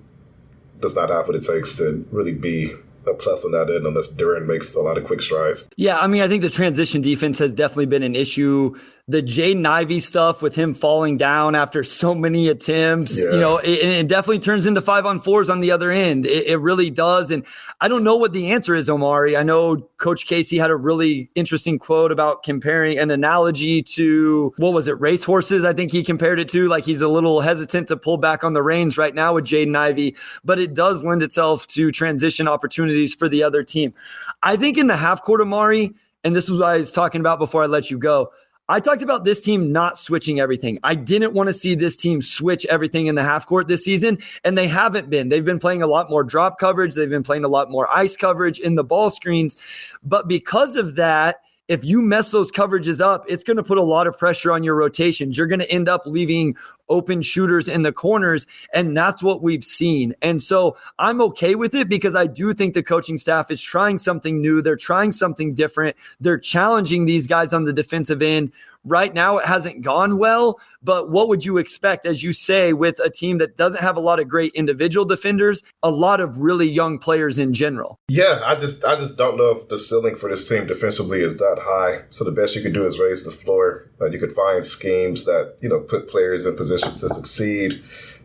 does not have what it takes to really be a plus on that end unless Duren makes a lot of quick strides. Yeah, I mean, I think the transition defense has definitely been an issue. The Jaden Ivey stuff with him falling down after so many attempts, it definitely turns into 5-on-4s on the other end. It really does. And I don't know what the answer is, Omari. I know Coach Casey had a really interesting quote about comparing an analogy to, racehorses? I think he compared it to. Like, he's a little hesitant to pull back on the reins right now with Jaden Ivey, but it does lend itself to transition opportunities for the other team. I think in the half court, Omari, and this is what I was talking about before I let you go, I talked about this team not switching everything. I didn't want to see this team switch everything in the half court this season, and they haven't been. They've been playing a lot more drop coverage. They've been playing a lot more ice coverage in the ball screens. But because of that, if you mess those coverages up, it's going to put a lot of pressure on your rotations. You're going to end up leaving open shooters in the corners, and that's what we've seen. And so I'm okay with it because I do think the coaching staff is trying something new. They're trying something different. They're challenging these guys on the defensive end. Right now, it hasn't gone well, but what would you expect, as you say, with a team that doesn't have a lot of great individual defenders, a lot of really young players in general? Yeah, I just don't know if the ceiling for this team defensively is that high. So the best you can do is raise the floor. You could find schemes that, put players in position to succeed.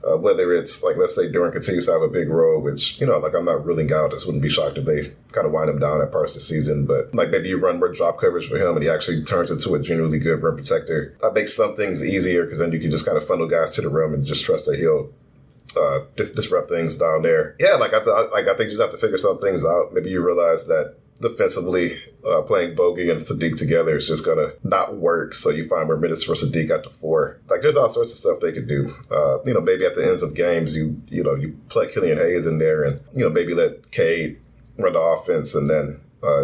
Whether it's like, let's say Duren continues to have a big role, which, I'm not ruling out. This wouldn't be shocked if they kind of wind him down at parts of the season. But like, maybe you run more drop coverage for him and he actually turns into a genuinely good rim protector. That makes some things easier because then you can just kind of funnel guys to the rim and just trust that he'll disrupt things down there. Yeah, I think you just have to figure some things out. Maybe you realize that defensively, playing Bogey and Sadiq together is just going to not work. So you find more minutes for Sadiq at the 4. Like, there's all sorts of stuff they could do. Maybe at the ends of games, you play Killian Hayes in there and, maybe let Cade run the offense and then,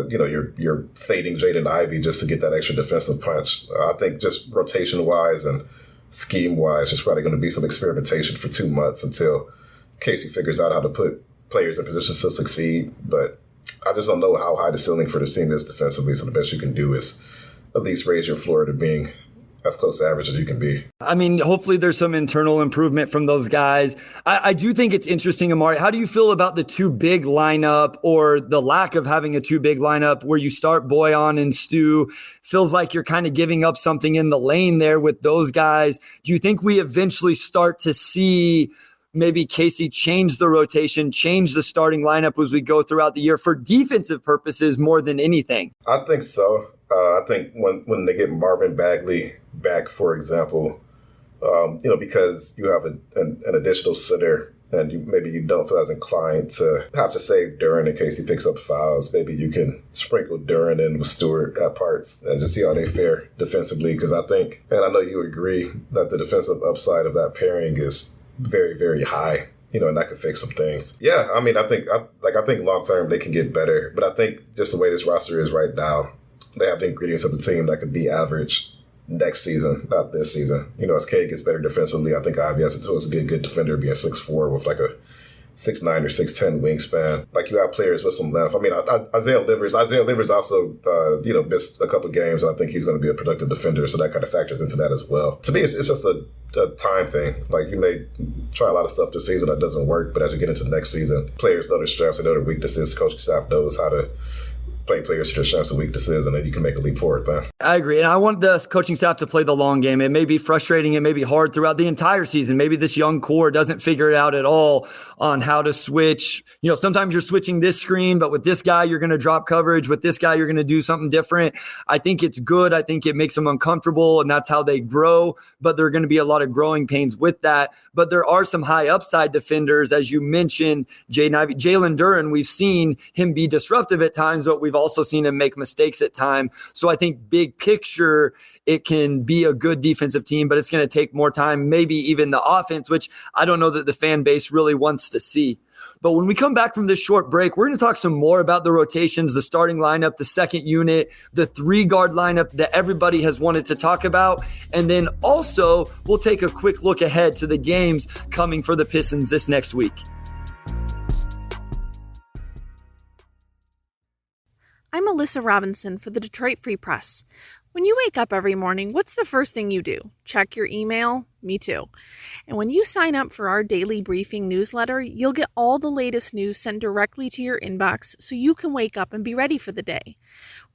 you're fading Jaden Ivey just to get that extra defensive punch. I think just rotation-wise and scheme-wise, there's probably going to be some experimentation for 2 months until Casey figures out how to put players in positions to succeed. But I just don't know how high the ceiling for this team is defensively, so the best you can do is at least raise your floor to being as close to average as you can be. I mean, hopefully there's some internal improvement from those guys. I do think it's interesting, Omari. How do you feel about the 2 big lineup or the lack of having a 2 big lineup where you start Boyan and Stu? Feels like you're kind of giving up something in the lane there with those guys. Do you think we eventually start to see maybe Casey change the rotation, change the starting lineup as we go throughout the year for defensive purposes more than anything? I think so. I think when they get Marvin Bagley back, for example, because you have an additional center and maybe you don't feel as inclined to have to save Duren in case he picks up fouls, maybe you can sprinkle Duren in with Stewart at parts and just see how they fare defensively. Because I think, and I know you agree, that the defensive upside of that pairing is very, very high. And that could fix some things. Yeah, I mean, I think long term they can get better, but I think just the way this roster is right now, they have the ingredients of the team that could be average next season, not this season. As Cade gets better defensively, I think Ivey has to be a good defender, being 6'4" with like a 6'9" or 6'10" wingspan. Like, you have players with some length. I mean, Isaiah Livers also, missed a couple games. I think he's going to be a productive defender, so that kind of factors into that as well. To me, it's just a time thing. Like, you may try a lot of stuff this season that doesn't work, but as you get into next season, players know their strengths and know their weaknesses. The coaching staff knows how to play players to their strengths and weaknesses, and then you can make a leap forward then. I agree. And I want the coaching staff to play the long game. It may be frustrating. It may be hard throughout the entire season. Maybe this young core doesn't figure it out at all on how to switch. Sometimes you're switching this screen, but with this guy, you're going to drop coverage. With this guy, you're going to do something different. I think it's good. I think it makes them uncomfortable, and that's how they grow. But there are going to be a lot of growing pains with that. But there are some high upside defenders, as you mentioned, Jaden, Ivey, Jalen, Duren. We've seen him be disruptive at times, but we've also seen him make mistakes at times. So I think big picture, it can be a good defensive team, but it's going to take more time, maybe even the offense, which I don't know that the fan base really wants to see. But when we come back from this short break, we're going to talk some more about the rotations, the starting lineup, the second unit, the 3-guard lineup that everybody has wanted to talk about. And then also we'll take a quick look ahead to the games coming for the Pistons this next week. I'm Alyssa Robinson for the Detroit Free Press. When you wake up every morning, what's the first thing you do? Check your email? Me too. And when you sign up for our daily briefing newsletter, you'll get all the latest news sent directly to your inbox so you can wake up and be ready for the day.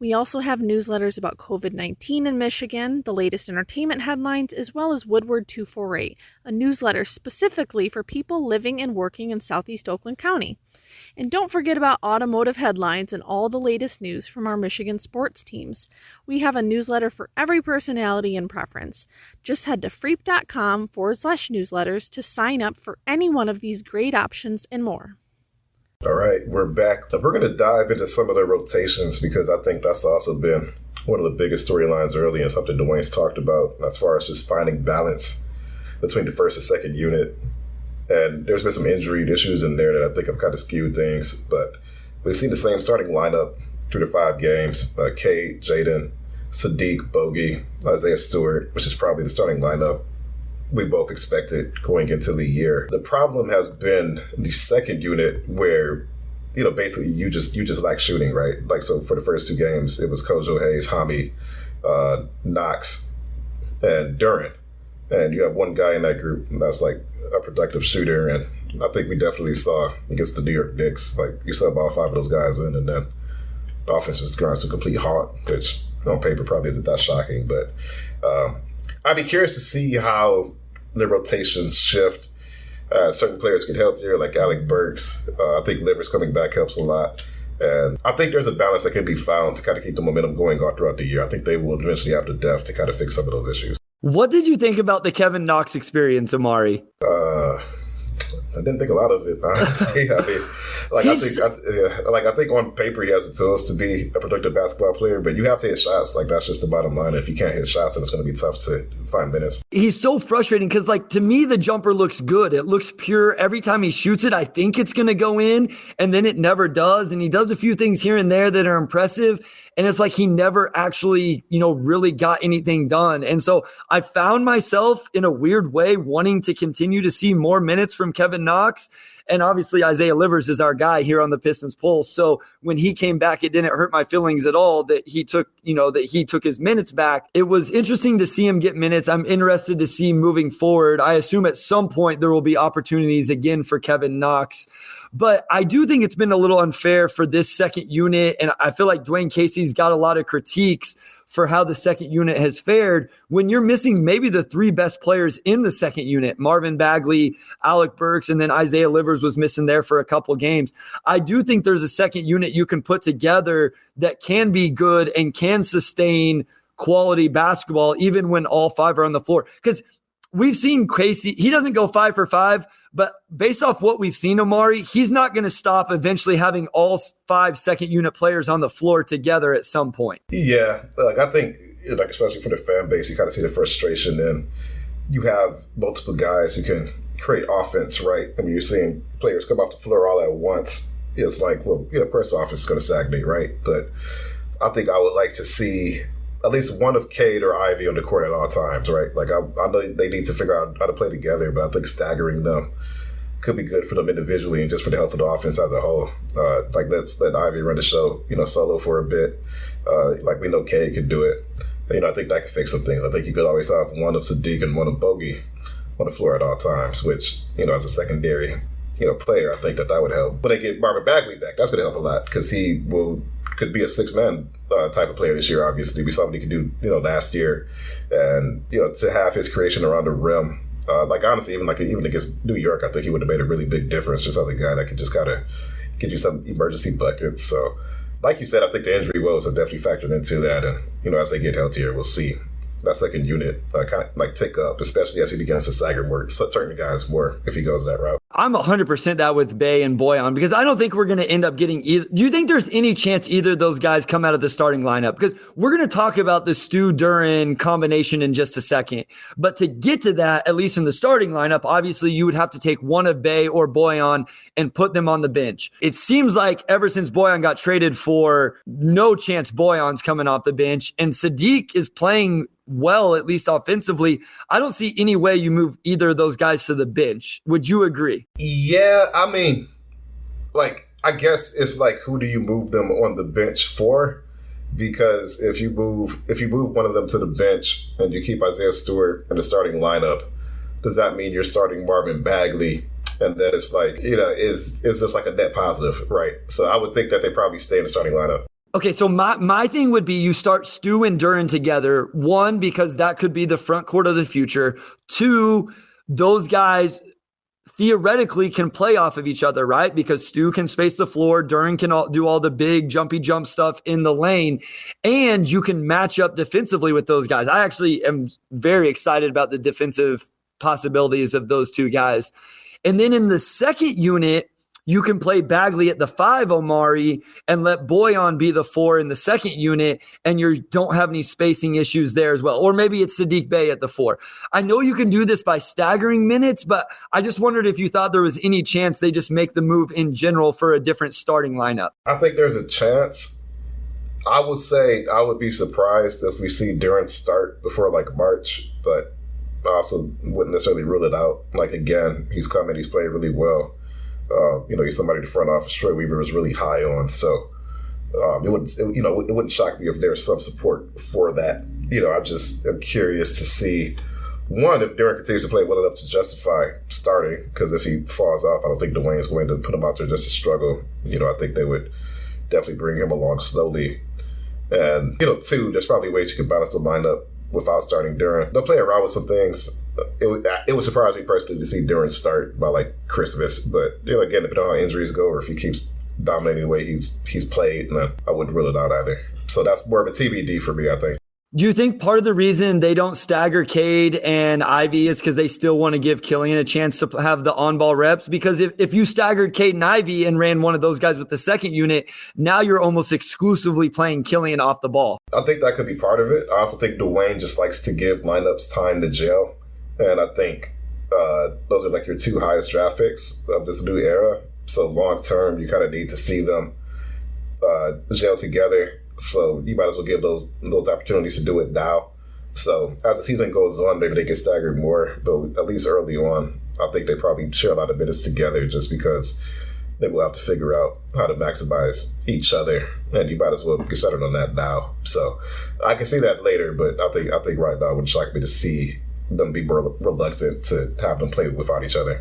We also have newsletters about COVID-19 in Michigan, the latest entertainment headlines, as well as Woodward 248, a newsletter specifically for people living and working in Southeast Oakland County. And don't forget about automotive headlines and all the latest news from our Michigan sports teams. We have a newsletter for every personality and preference. Just head to freep.com/newsletters to sign up for any one of these great options and more. All right, we're back. We're going to dive into some of the rotations because I think that's also been one of the biggest storylines early and something Dwayne's talked about as far as just finding balance between the first and second unit. And there's been some injury issues in there that I think have kind of skewed things. But we've seen the same starting lineup through the 5 games. Cade, Jaden, Sadiq, Bogey, Isaiah Stewart, which is probably the starting lineup we both expected going into the year. The problem has been the second unit where, basically you just lack shooting, right? Like, so for the first 2 games, it was Kojo Hayes, Hami, Knox, and Duren. And you have one guy in that group that's like a productive shooter. And I think we definitely saw against the New York Knicks, like you sub all 5 of those guys in and then the offense just gone to a complete halt, which on paper probably isn't that shocking. But I'd be curious to see how the rotations shift. Certain players get healthier, like Alec Burks. I think Livers coming back helps a lot. And I think there's a balance that can be found to kind of keep the momentum going all throughout the year. I think they will eventually have the depth to kind of fix some of those issues. What did you think about the Kevin Knox experience, Omari? I didn't think a lot of it, honestly. I mean, I think on paper he has the tools to be a productive basketball player, but you have to hit shots. Like, that's just the bottom line. If you can't hit shots, then it's going to be tough to find minutes. He's so frustrating because, to me, the jumper looks good. It looks pure. Every time he shoots it, I think it's going to go in, and then it never does. And he does a few things here and there that are impressive. And it's like he never actually, really got anything done. And so I found myself in a weird way wanting to continue to see more minutes from Kevin Knox. And obviously Isaiah Livers is our guy here on the Pistons Pulse. So when he came back, it didn't hurt my feelings at all that he took his minutes back. It was interesting to see him get minutes. I'm interested to see moving forward. I assume at some point there will be opportunities again for Kevin Knox. But I do think it's been a little unfair for this second unit. And I feel like Dwayne Casey's got a lot of critiques for how the second unit has fared when you're missing maybe the 3 best players in the second unit, Marvin Bagley, Alec Burks, and then Isaiah Livers was missing there for a couple games. I do think there's a second unit you can put together that can be good and can sustain quality basketball even when all 5 are on the floor. Because we've seen Casey. He doesn't go 5 for 5, but based off what we've seen, Omari, he's not going to stop eventually having all 5 second unit players on the floor together at some point. Yeah, like I think, like especially for the fan base, you kind of see the frustration, and you have multiple guys who can create offense, right? I mean, you're seeing players come off the floor all at once. It's like, well, of course, the offense is going to stagnate, right? But I think I would like to see at least one of Cade or Ivey on the court at all times, right? Like I know they need to figure out how to play together, but I think staggering them could be good for them individually and just for the health of the offense as a whole. Like let's let Ivey run the show, solo for a bit. Like we know Cade can do it. I think that could fix some things. I think you could always have one of Sadiq and one of Bogey on the floor at all times, which, as a secondary, player, I think that would help. When they get Marvin Bagley back, that's going to help a lot because he could be a 6-man type of player this year, obviously. We saw what he could do, last year. And, to have his creation around the rim, honestly, even against New York, I think he would have made a really big difference just as a guy that could just kind of get you some emergency buckets. So, like you said, I think the injury woes have definitely factored into that. And, as they get healthier, we'll see that second unit kind of tick up, especially as he begins to stagger more certain guys more if he goes that route. I'm 100% that with Bey and Boyan because I don't think we're going to end up getting either. Do you think there's any chance either of those guys come out of the starting lineup? Because we're going to talk about the Stu Duren combination in just a second. But to get to that, at least in the starting lineup, obviously you would have to take one of Bey or Boyan and put them on the bench. It seems like ever since Boyan got traded for, no chance Boyan's coming off the bench. And Sadiq is playing well, at least offensively. I don't see any way you move either of those guys to the bench. Would you agree? Yeah, I mean, I guess it's who do you move them on the bench for? Because if you move one of them to the bench and you keep Isaiah Stewart in the starting lineup, does that mean you're starting Marvin Bagley? And then it's is this a net positive, right? So I would think that they probably stay in the starting lineup. Okay, so my thing would be you start Stu and Duren together. One, because that could be the front court of the future. Two, those guys theoretically can play off of each other, right? Because Stu can space the floor, Duren can do all the big jumpy jump stuff in the lane, and you can match up defensively with those guys. I actually am very excited about the defensive possibilities of those two guys. And then in the second unit, you can play Bagley at the 5, Omari, and let Boyan be the 4 in the second unit, and you don't have any spacing issues there as well. Or maybe it's Sadiq Bey at the 4. I know you can do this by staggering minutes, but I just wondered if you thought there was any chance they just make the move in general for a different starting lineup. I think there's a chance. I would say I would be surprised if we see Duren start before March, but I also wouldn't necessarily rule it out. Again, he's coming, he's played really well. He's somebody the front office Troy Weaver was really high on, so it wouldn't shock me if there's some support for that. I just am curious to see, one, if Duren continues to play well enough to justify starting, because if he falls off, I don't think Dwayne is going to put him out there just to struggle. I think they would definitely bring him along slowly. And, two, there's probably ways you could balance the lineup without starting Duren. They'll play around with some things. It would surprise me personally to see Duren start by Christmas, but again, depending on how injuries go or if he keeps dominating the way he's played, I wouldn't rule it out either. So that's more of a TBD for me, I think. Do you think part of the reason they don't stagger Cade and Ivey is because they still want to give Killian a chance to have the on-ball reps? Because if you staggered Cade and Ivey and ran one of those guys with the second unit, now you're almost exclusively playing Killian off the ball. I think that could be part of it. I also think Dwayne just likes to give lineups time to gel. And I think those are your 2 highest draft picks of this new era. So long term, you kind of need to see them gel together. So you might as well give those opportunities to do it now. So as the season goes on, maybe they get staggered more. But at least early on, I think they probably share a lot of minutes together just because they will have to figure out how to maximize each other. And you might as well get started on that now. So I can see that later, but I think right now it would shock me to see them be more reluctant to have them play without each other.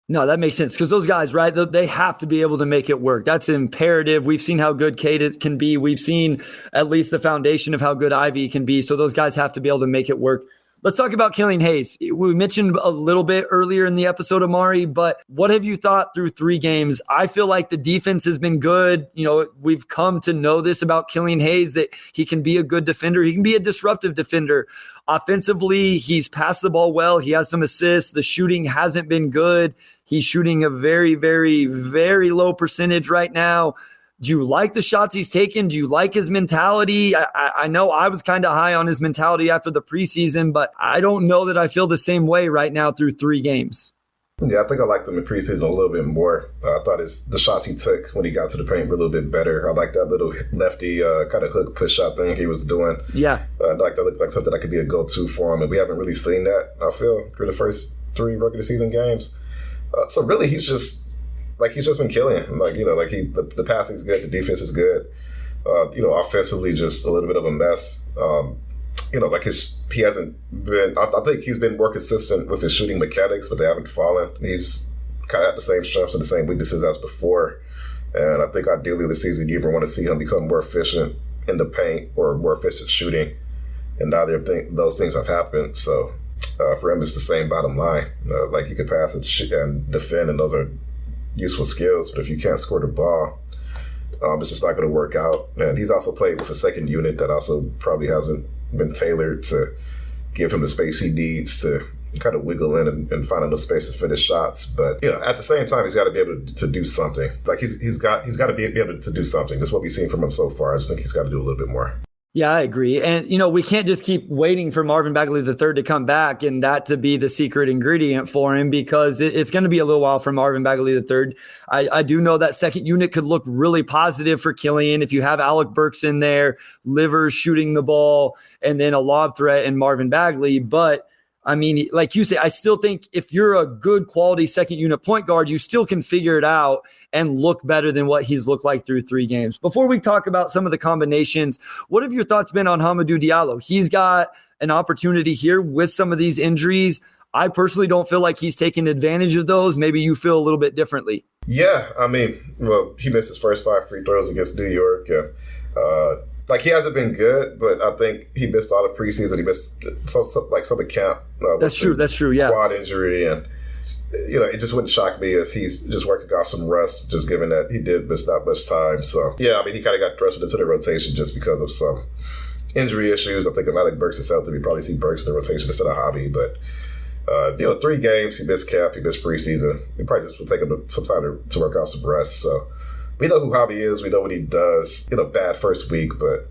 No, that makes sense because those guys, right, they have to be able to make it work. That's imperative. We've seen how good Cade can be. We've seen at least the foundation of how good Ivey can be. So those guys have to be able to make it work. Let's talk about Killian Hayes. We mentioned a little bit earlier in the episode, Omari, but what have you thought through 3 games? I feel like the defense has been good. We've come to know this about Killian Hayes, that he can be a good defender. He can be a disruptive defender. Offensively, he's passed the ball well. He has some assists. The shooting hasn't been good. He's shooting a very, very, very low percentage right now. Do you like the shots he's taken? Do you like his mentality? I know I was kind of high on his mentality after the preseason, but I don't know that I feel the same way right now through 3 games. Yeah, I think I liked him in preseason a little bit more. I thought the shots he took when he got to the paint were a little bit better. I like that little lefty kind of hook push shot thing he was doing. Yeah. That looked like something that could be a go-to for him, and we haven't really seen that, I feel, through the first 3 regular season games. So really, he's just been killing. The passing's good, the defense is good. Offensively, just a little bit of a mess. He hasn't been. I think he's been more consistent with his shooting mechanics, but they haven't fallen. He's kind of had the same strengths and the same weaknesses as before. And I think ideally this season, you even want to see him become more efficient in the paint or more efficient shooting. And neither of those things have happened. So for him, it's the same bottom line. He could pass and defend, and those are useful skills, but if you can't score the ball, it's just not going to work out. And he's also played with a second unit that also probably hasn't been tailored to give him the space he needs to kind of wiggle in and find enough space to finish shots. But at the same time, he's got to be able to do something. He's got to be able to do something. That's what we've seen from him so far. I just think he's got to do a little bit more. Yeah, I agree. And, we can't just keep waiting for Marvin Bagley III to come back and that to be the secret ingredient for him, because it's going to be a little while for Marvin Bagley III. I do know that second unit could look really positive for Killian if you have Alec Burks in there, Livers shooting the ball, and then a lob threat and Marvin Bagley. But I mean, like you say, I still think if you're a good quality second unit point guard, you still can figure it out and look better than what he's looked like through 3 games. Before we talk about some of the combinations, what have your thoughts been on Hamidou Diallo? He's got an opportunity here with some of these injuries. I personally don't feel like he's taken advantage of those. Maybe you feel a little bit differently. Yeah, I mean, he missed his first 5 free throws against New York. He hasn't been good, but I think he missed all the preseason. He missed some of camp. That's true. Yeah, quad injury, and it just wouldn't shock me if he's just working off some rust, just given that he did miss not much time. So yeah, I mean, he kind of got thrusted into the rotation just because of some injury issues. I think if Alec Burks is healthy, we probably see Burks in the rotation instead of Hobby. But 3 games, he missed camp, he missed preseason. He probably just will take him some time to work off some rest. So. We know who Hobby is. We know what he does. Bad first week, but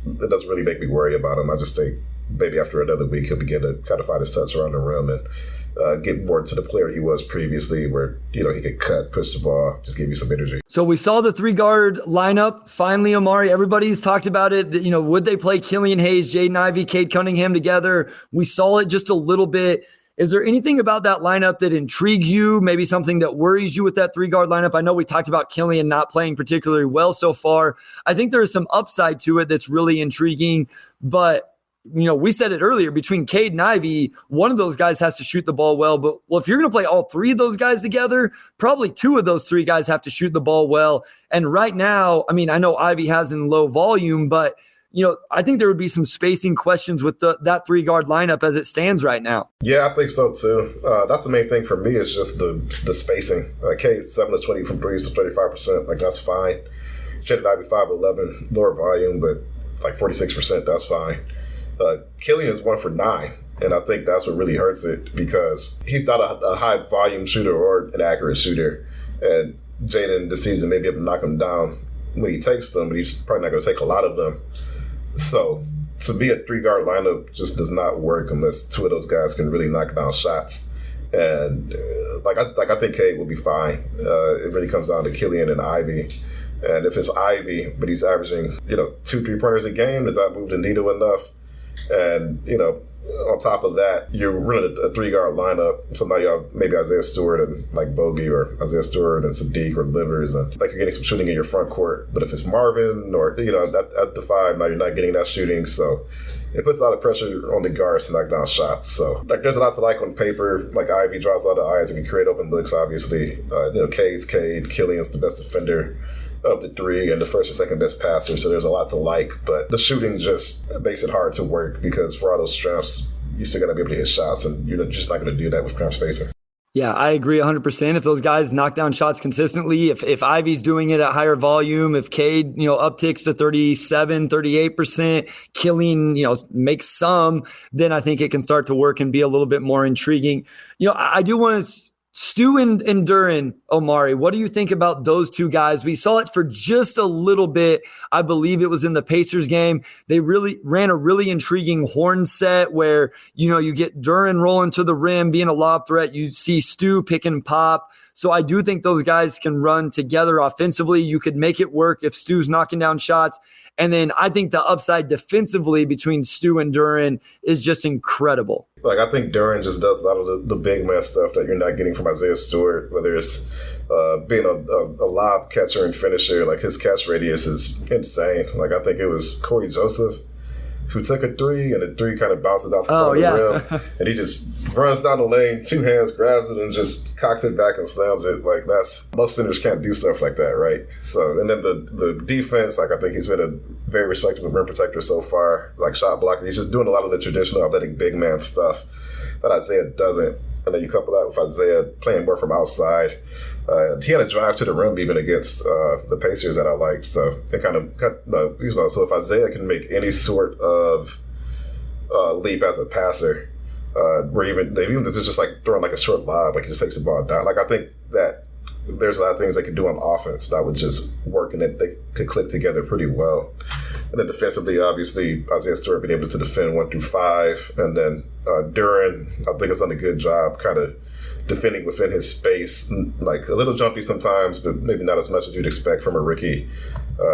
it doesn't really make me worry about him. I just think maybe after another week, he'll begin to kind of find his touch around the rim and get more to the player he was previously, where, he could cut, push the ball, just give you some energy. So we saw the 3-guard lineup. Finally, Omari, everybody's talked about it. Would they play Killian Hayes, Jaden Ivey, Cade Cunningham together? We saw it just a little bit. Is there anything about that lineup that intrigues you, maybe something that worries you with that 3-guard lineup? I know we talked about Killian not playing particularly well so far. I think there is some upside to it that's really intriguing. But, we said it earlier, between Cade and Ivey, one of those guys has to shoot the ball well. But, if you're going to play all 3 of those guys together, probably 2 of those 3 guys have to shoot the ball well. And right now, I mean, I know Ivey has in low volume, but I think there would be some spacing questions with that 3-guard lineup as it stands right now. Yeah, I think so too. That's the main thing for me is just the spacing. Cade 7 of 20 from 3, so 35%. That's fine. Jaden Ivey 5-11, lower volume, but 46%. That's fine. Killian's 1 for 9, and I think that's what really hurts it because he's not a high volume shooter or an accurate shooter. And Jaden this season may be able to knock him down when he takes them, but he's probably not going to take a lot of them. So to be a 3-guard lineup just does not work unless 2 of those guys can really knock down shots. And I think Cade will be fine. It really comes down to Killian and Ivey. And if it's Ivey, but he's averaging 2 3-pointers a game, does that move the needle enough? And on top of that, you're running a 3-guard lineup. So now you have maybe Isaiah Stewart and Bogey, or Isaiah Stewart and Sadiq or Livers, and you're getting some shooting in your front court. But if it's Marvin or at the 5, now you're not getting that shooting. So it puts a lot of pressure on the guards to knock down shots. So there's a lot to like on paper. Ivey draws a lot of eyes and can create open looks. Obviously, Cade's Cade, Killian's the best defender of the 3 and the first or second best passer, so there's a lot to like, but the shooting just makes it hard to work because for all those strengths, you're still going to be able to hit shots, and you're just not going to do that with cramped spacing. Yeah, I agree 100%. If those guys knock down shots consistently, if Ivey's doing it at higher volume, if Cade, upticks to 37, 38%, Killing, makes some, then I think it can start to work and be a little bit more intriguing. I do want to Stu and Duren, Omari, what do you think about those two guys? We saw it for just a little bit. I believe it was in the Pacers game. They really ran a really intriguing horn set where, you get Duren rolling to the rim, being a lob threat. You see Stu pick and pop. So I do think those guys can run together offensively. You could make it work if Stu's knocking down shots. And then I think the upside defensively between Stu and Duren is just incredible. I think Duren just does a lot of the big man stuff that you're not getting from Isaiah Stewart, whether it's being a lob catcher and finisher. His catch radius is insane. I think it was Corey Joseph who took a three, and the three kind of bounces out the front of the rim, and he just runs down the lane, two hands, grabs it, and just cocks it back and slams it. Most centers can't do stuff like that, right? So, and then the defense, I think he's been a very respectable rim protector so far, shot blocker. He's just doing a lot of the traditional athletic big man stuff that Isaiah doesn't. And then you couple that with Isaiah playing more from outside. He had a drive to the rim even against the Pacers that I liked. So it kind of so if Isaiah can make any sort of leap as a passer, where even if it's just throwing a short lob, he just takes the ball down. I think that there's a lot of things they could do on offense that would just work and that they could click together pretty well. And then defensively, obviously, Isaiah Stewart being able to defend 1 through 5. And then Duren, I think, has done a good job kind of defending within his space. A little jumpy sometimes, but maybe not as much as you'd expect from a rookie.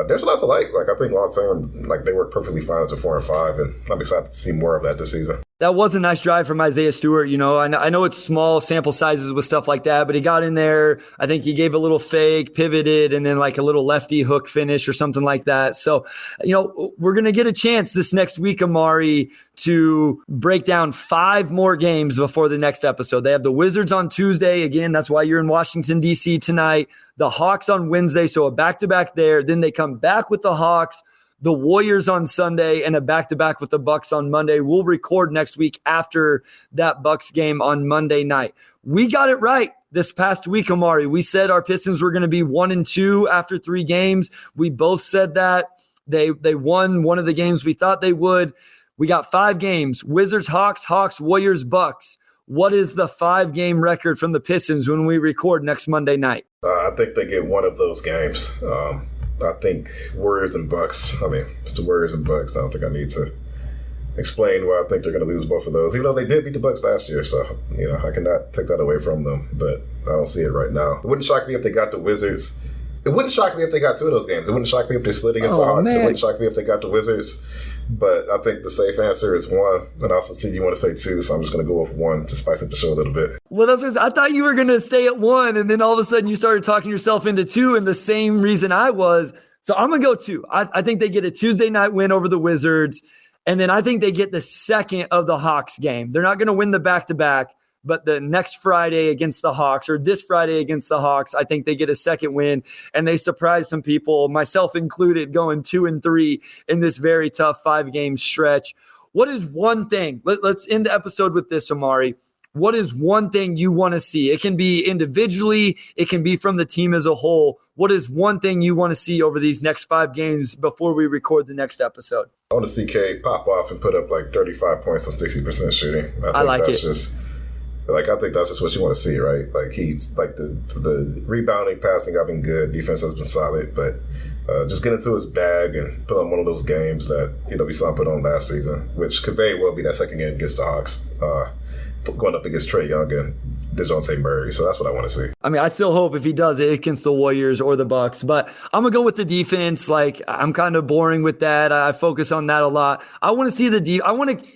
There's a lot to like. I think long term, they work perfectly fine as a 4 and 5. And I'm excited to see more of that this season. That was a nice drive from Isaiah Stewart. I know it's small sample sizes with stuff like that, but he got in there. I think he gave a little fake, pivoted, and then a little lefty hook finish or something like that. So, we're going to get a chance this next week, Omari, to break down 5 more games before the next episode. They have the Wizards on Tuesday. Again, that's why you're in Washington, D.C. tonight. The Hawks on Wednesday, so a back-to-back there. Then they come back with the Hawks, the Warriors on Sunday, and a back-to-back with the Bucks on Monday. We'll record next week after that Bucks game on Monday night. We got it right this past week, Omari. We said our Pistons were going to be 1-2 after 3 games. We both said that. They won one of the games we thought they would. We got 5 games: Wizards, Hawks, Warriors, Bucks. What is the 5-game record from the Pistons when we record next Monday night? I think they get one of those games. I think Warriors and Bucks. It's the Warriors and Bucks. I don't think I need to explain why I think they're going to lose both of those, even though they did beat the Bucks last year. So, I cannot take that away from them, but I don't see it right now. It wouldn't shock me if they got the Wizards. It wouldn't shock me if they got 2 of those games. It wouldn't shock me if they split against the Hawks. It wouldn't shock me if they got the Wizards. But I think the safe answer is 1. And I also see you want to say 2, so I'm just going to go with 1 to spice up the show a little bit. Well, I thought you were going to stay at 1, and then all of a sudden you started talking yourself into 2, and the same reason I was. So I'm going to go 2. I think they get a Tuesday night win over the Wizards, and then I think they get the second of the Hawks game. They're not going to win the back-to-back, but the next Friday against the Hawks, or this Friday against the Hawks, I think they get a second win, and they surprise some people, myself included, going 2-3 in this very tough 5-game stretch. What is one thing? Let's end the episode with this, Omari. What is one thing you want to see? It can be individually. It can be from the team as a whole. What is one thing you want to see over these next 5 games before we record the next episode? I want to see Cade pop off and put up 35 points on 60% shooting. I like it. I think that's just what you want to see, right? He's the rebounding, passing have been good. Defense has been solid, but just get into his bag and put on one of those games that we saw him put on last season, which could very well be that second game against the Hawks, going up against Trae Young and DeJounte Murray. So that's what I want to see. I still hope if he does it against the Warriors or the Bucks, but I'm going to go with the defense. I'm kind of boring with that. I focus on that a lot. I want to see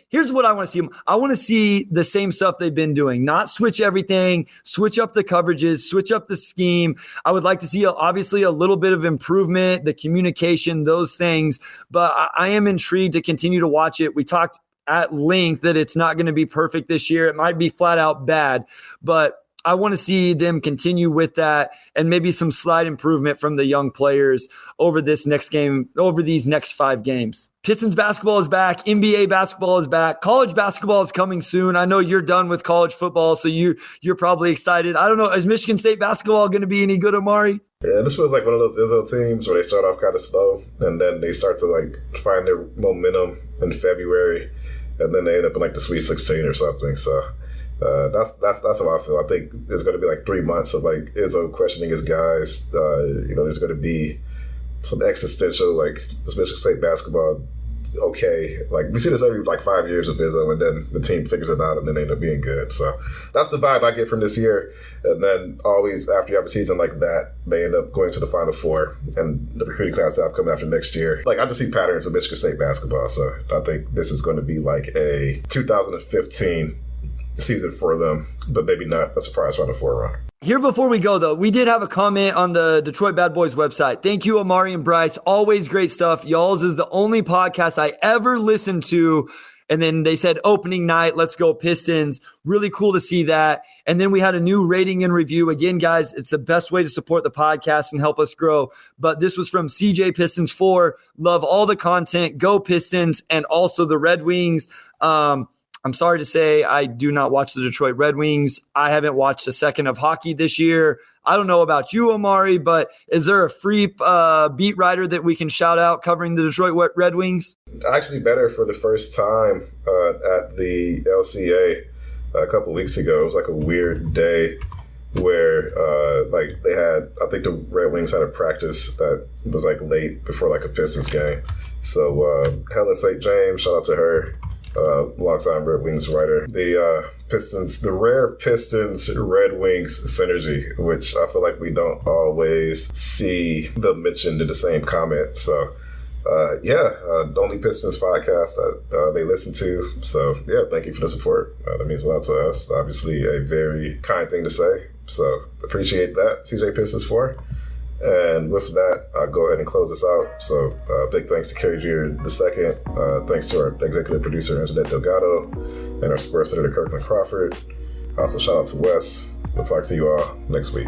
here's what I want to see. I want to see the same stuff they've been doing, not switch everything, switch up the coverages, switch up the scheme. I would like to see obviously a little bit of improvement, the communication, those things, but I am intrigued to continue to watch it. We talked at length that it's not going to be perfect this year. It might be flat out bad, but I want to see them continue with that and maybe some slight improvement from the young players over this next game, over these next 5 games. Pistons basketball is back. NBA basketball is back. College basketball is coming soon. I know you're done with college football, so you're probably excited. I don't know. Is Michigan State basketball going to be any good, Omari? Yeah, this was like one of those Izzo teams where they start off kind of slow and then they start to like find their momentum in February, and then they end up in like the Sweet 16 or something. So that's how I feel. I think there's going to be like 3 months of like Izzo questioning his guys. There's going to be some existential like this Michigan State basketball. Okay, like we see this every like 5 years of Izzo, and then the team figures it out, and then they end up being good. So that's the vibe I get from this year. And then always after you have a season like that, they end up going to the Final Four, and the recruiting class they have coming after next year. Like I just see patterns of Michigan State basketball. So I think this is going to be like a 2015 season for them, but maybe not a surprise Final Four run. Here before we go, though, we did have a comment on the Detroit Bad Boys website. Thank you, Omari and Bryce. Always great stuff. Y'all's is the only podcast I ever listened to. And then they said opening night, let's go Pistons. Really cool to see that. And then we had a new rating and review. Again, guys, it's the best way to support the podcast and help us grow. But this was from CJ Pistons 4. Love all the content. Go Pistons, and also the Red Wings. I'm sorry to say I do not watch the Detroit Red Wings. I haven't watched a second of hockey this year. I don't know about you, Omari, but is there a free beat writer that we can shout out covering the Detroit Red Wings? Actually better for the first time at the LCA a couple weeks ago. It was like a weird day where like they had, I think the Red Wings had a practice that was like late before like a Pistons game. So Helen St. James, shout out to her. Longtime Red Wings writer. The rare Pistons Red Wings synergy, which I feel like we don't always see them mentioned in the same comment. So the only Pistons podcast that they listen to. So yeah, thank you for the support. That means a lot to us. Obviously a very kind thing to say. So appreciate that, CJ Pistons 4. And with that, I'll go ahead and close this out. So big thanks to Kerry Jr. II. Thanks to our executive producer, Anjanette Delgado, and our sports editor, Kirkland Crawford. Also, shout out to Wes. We'll talk to you all next week.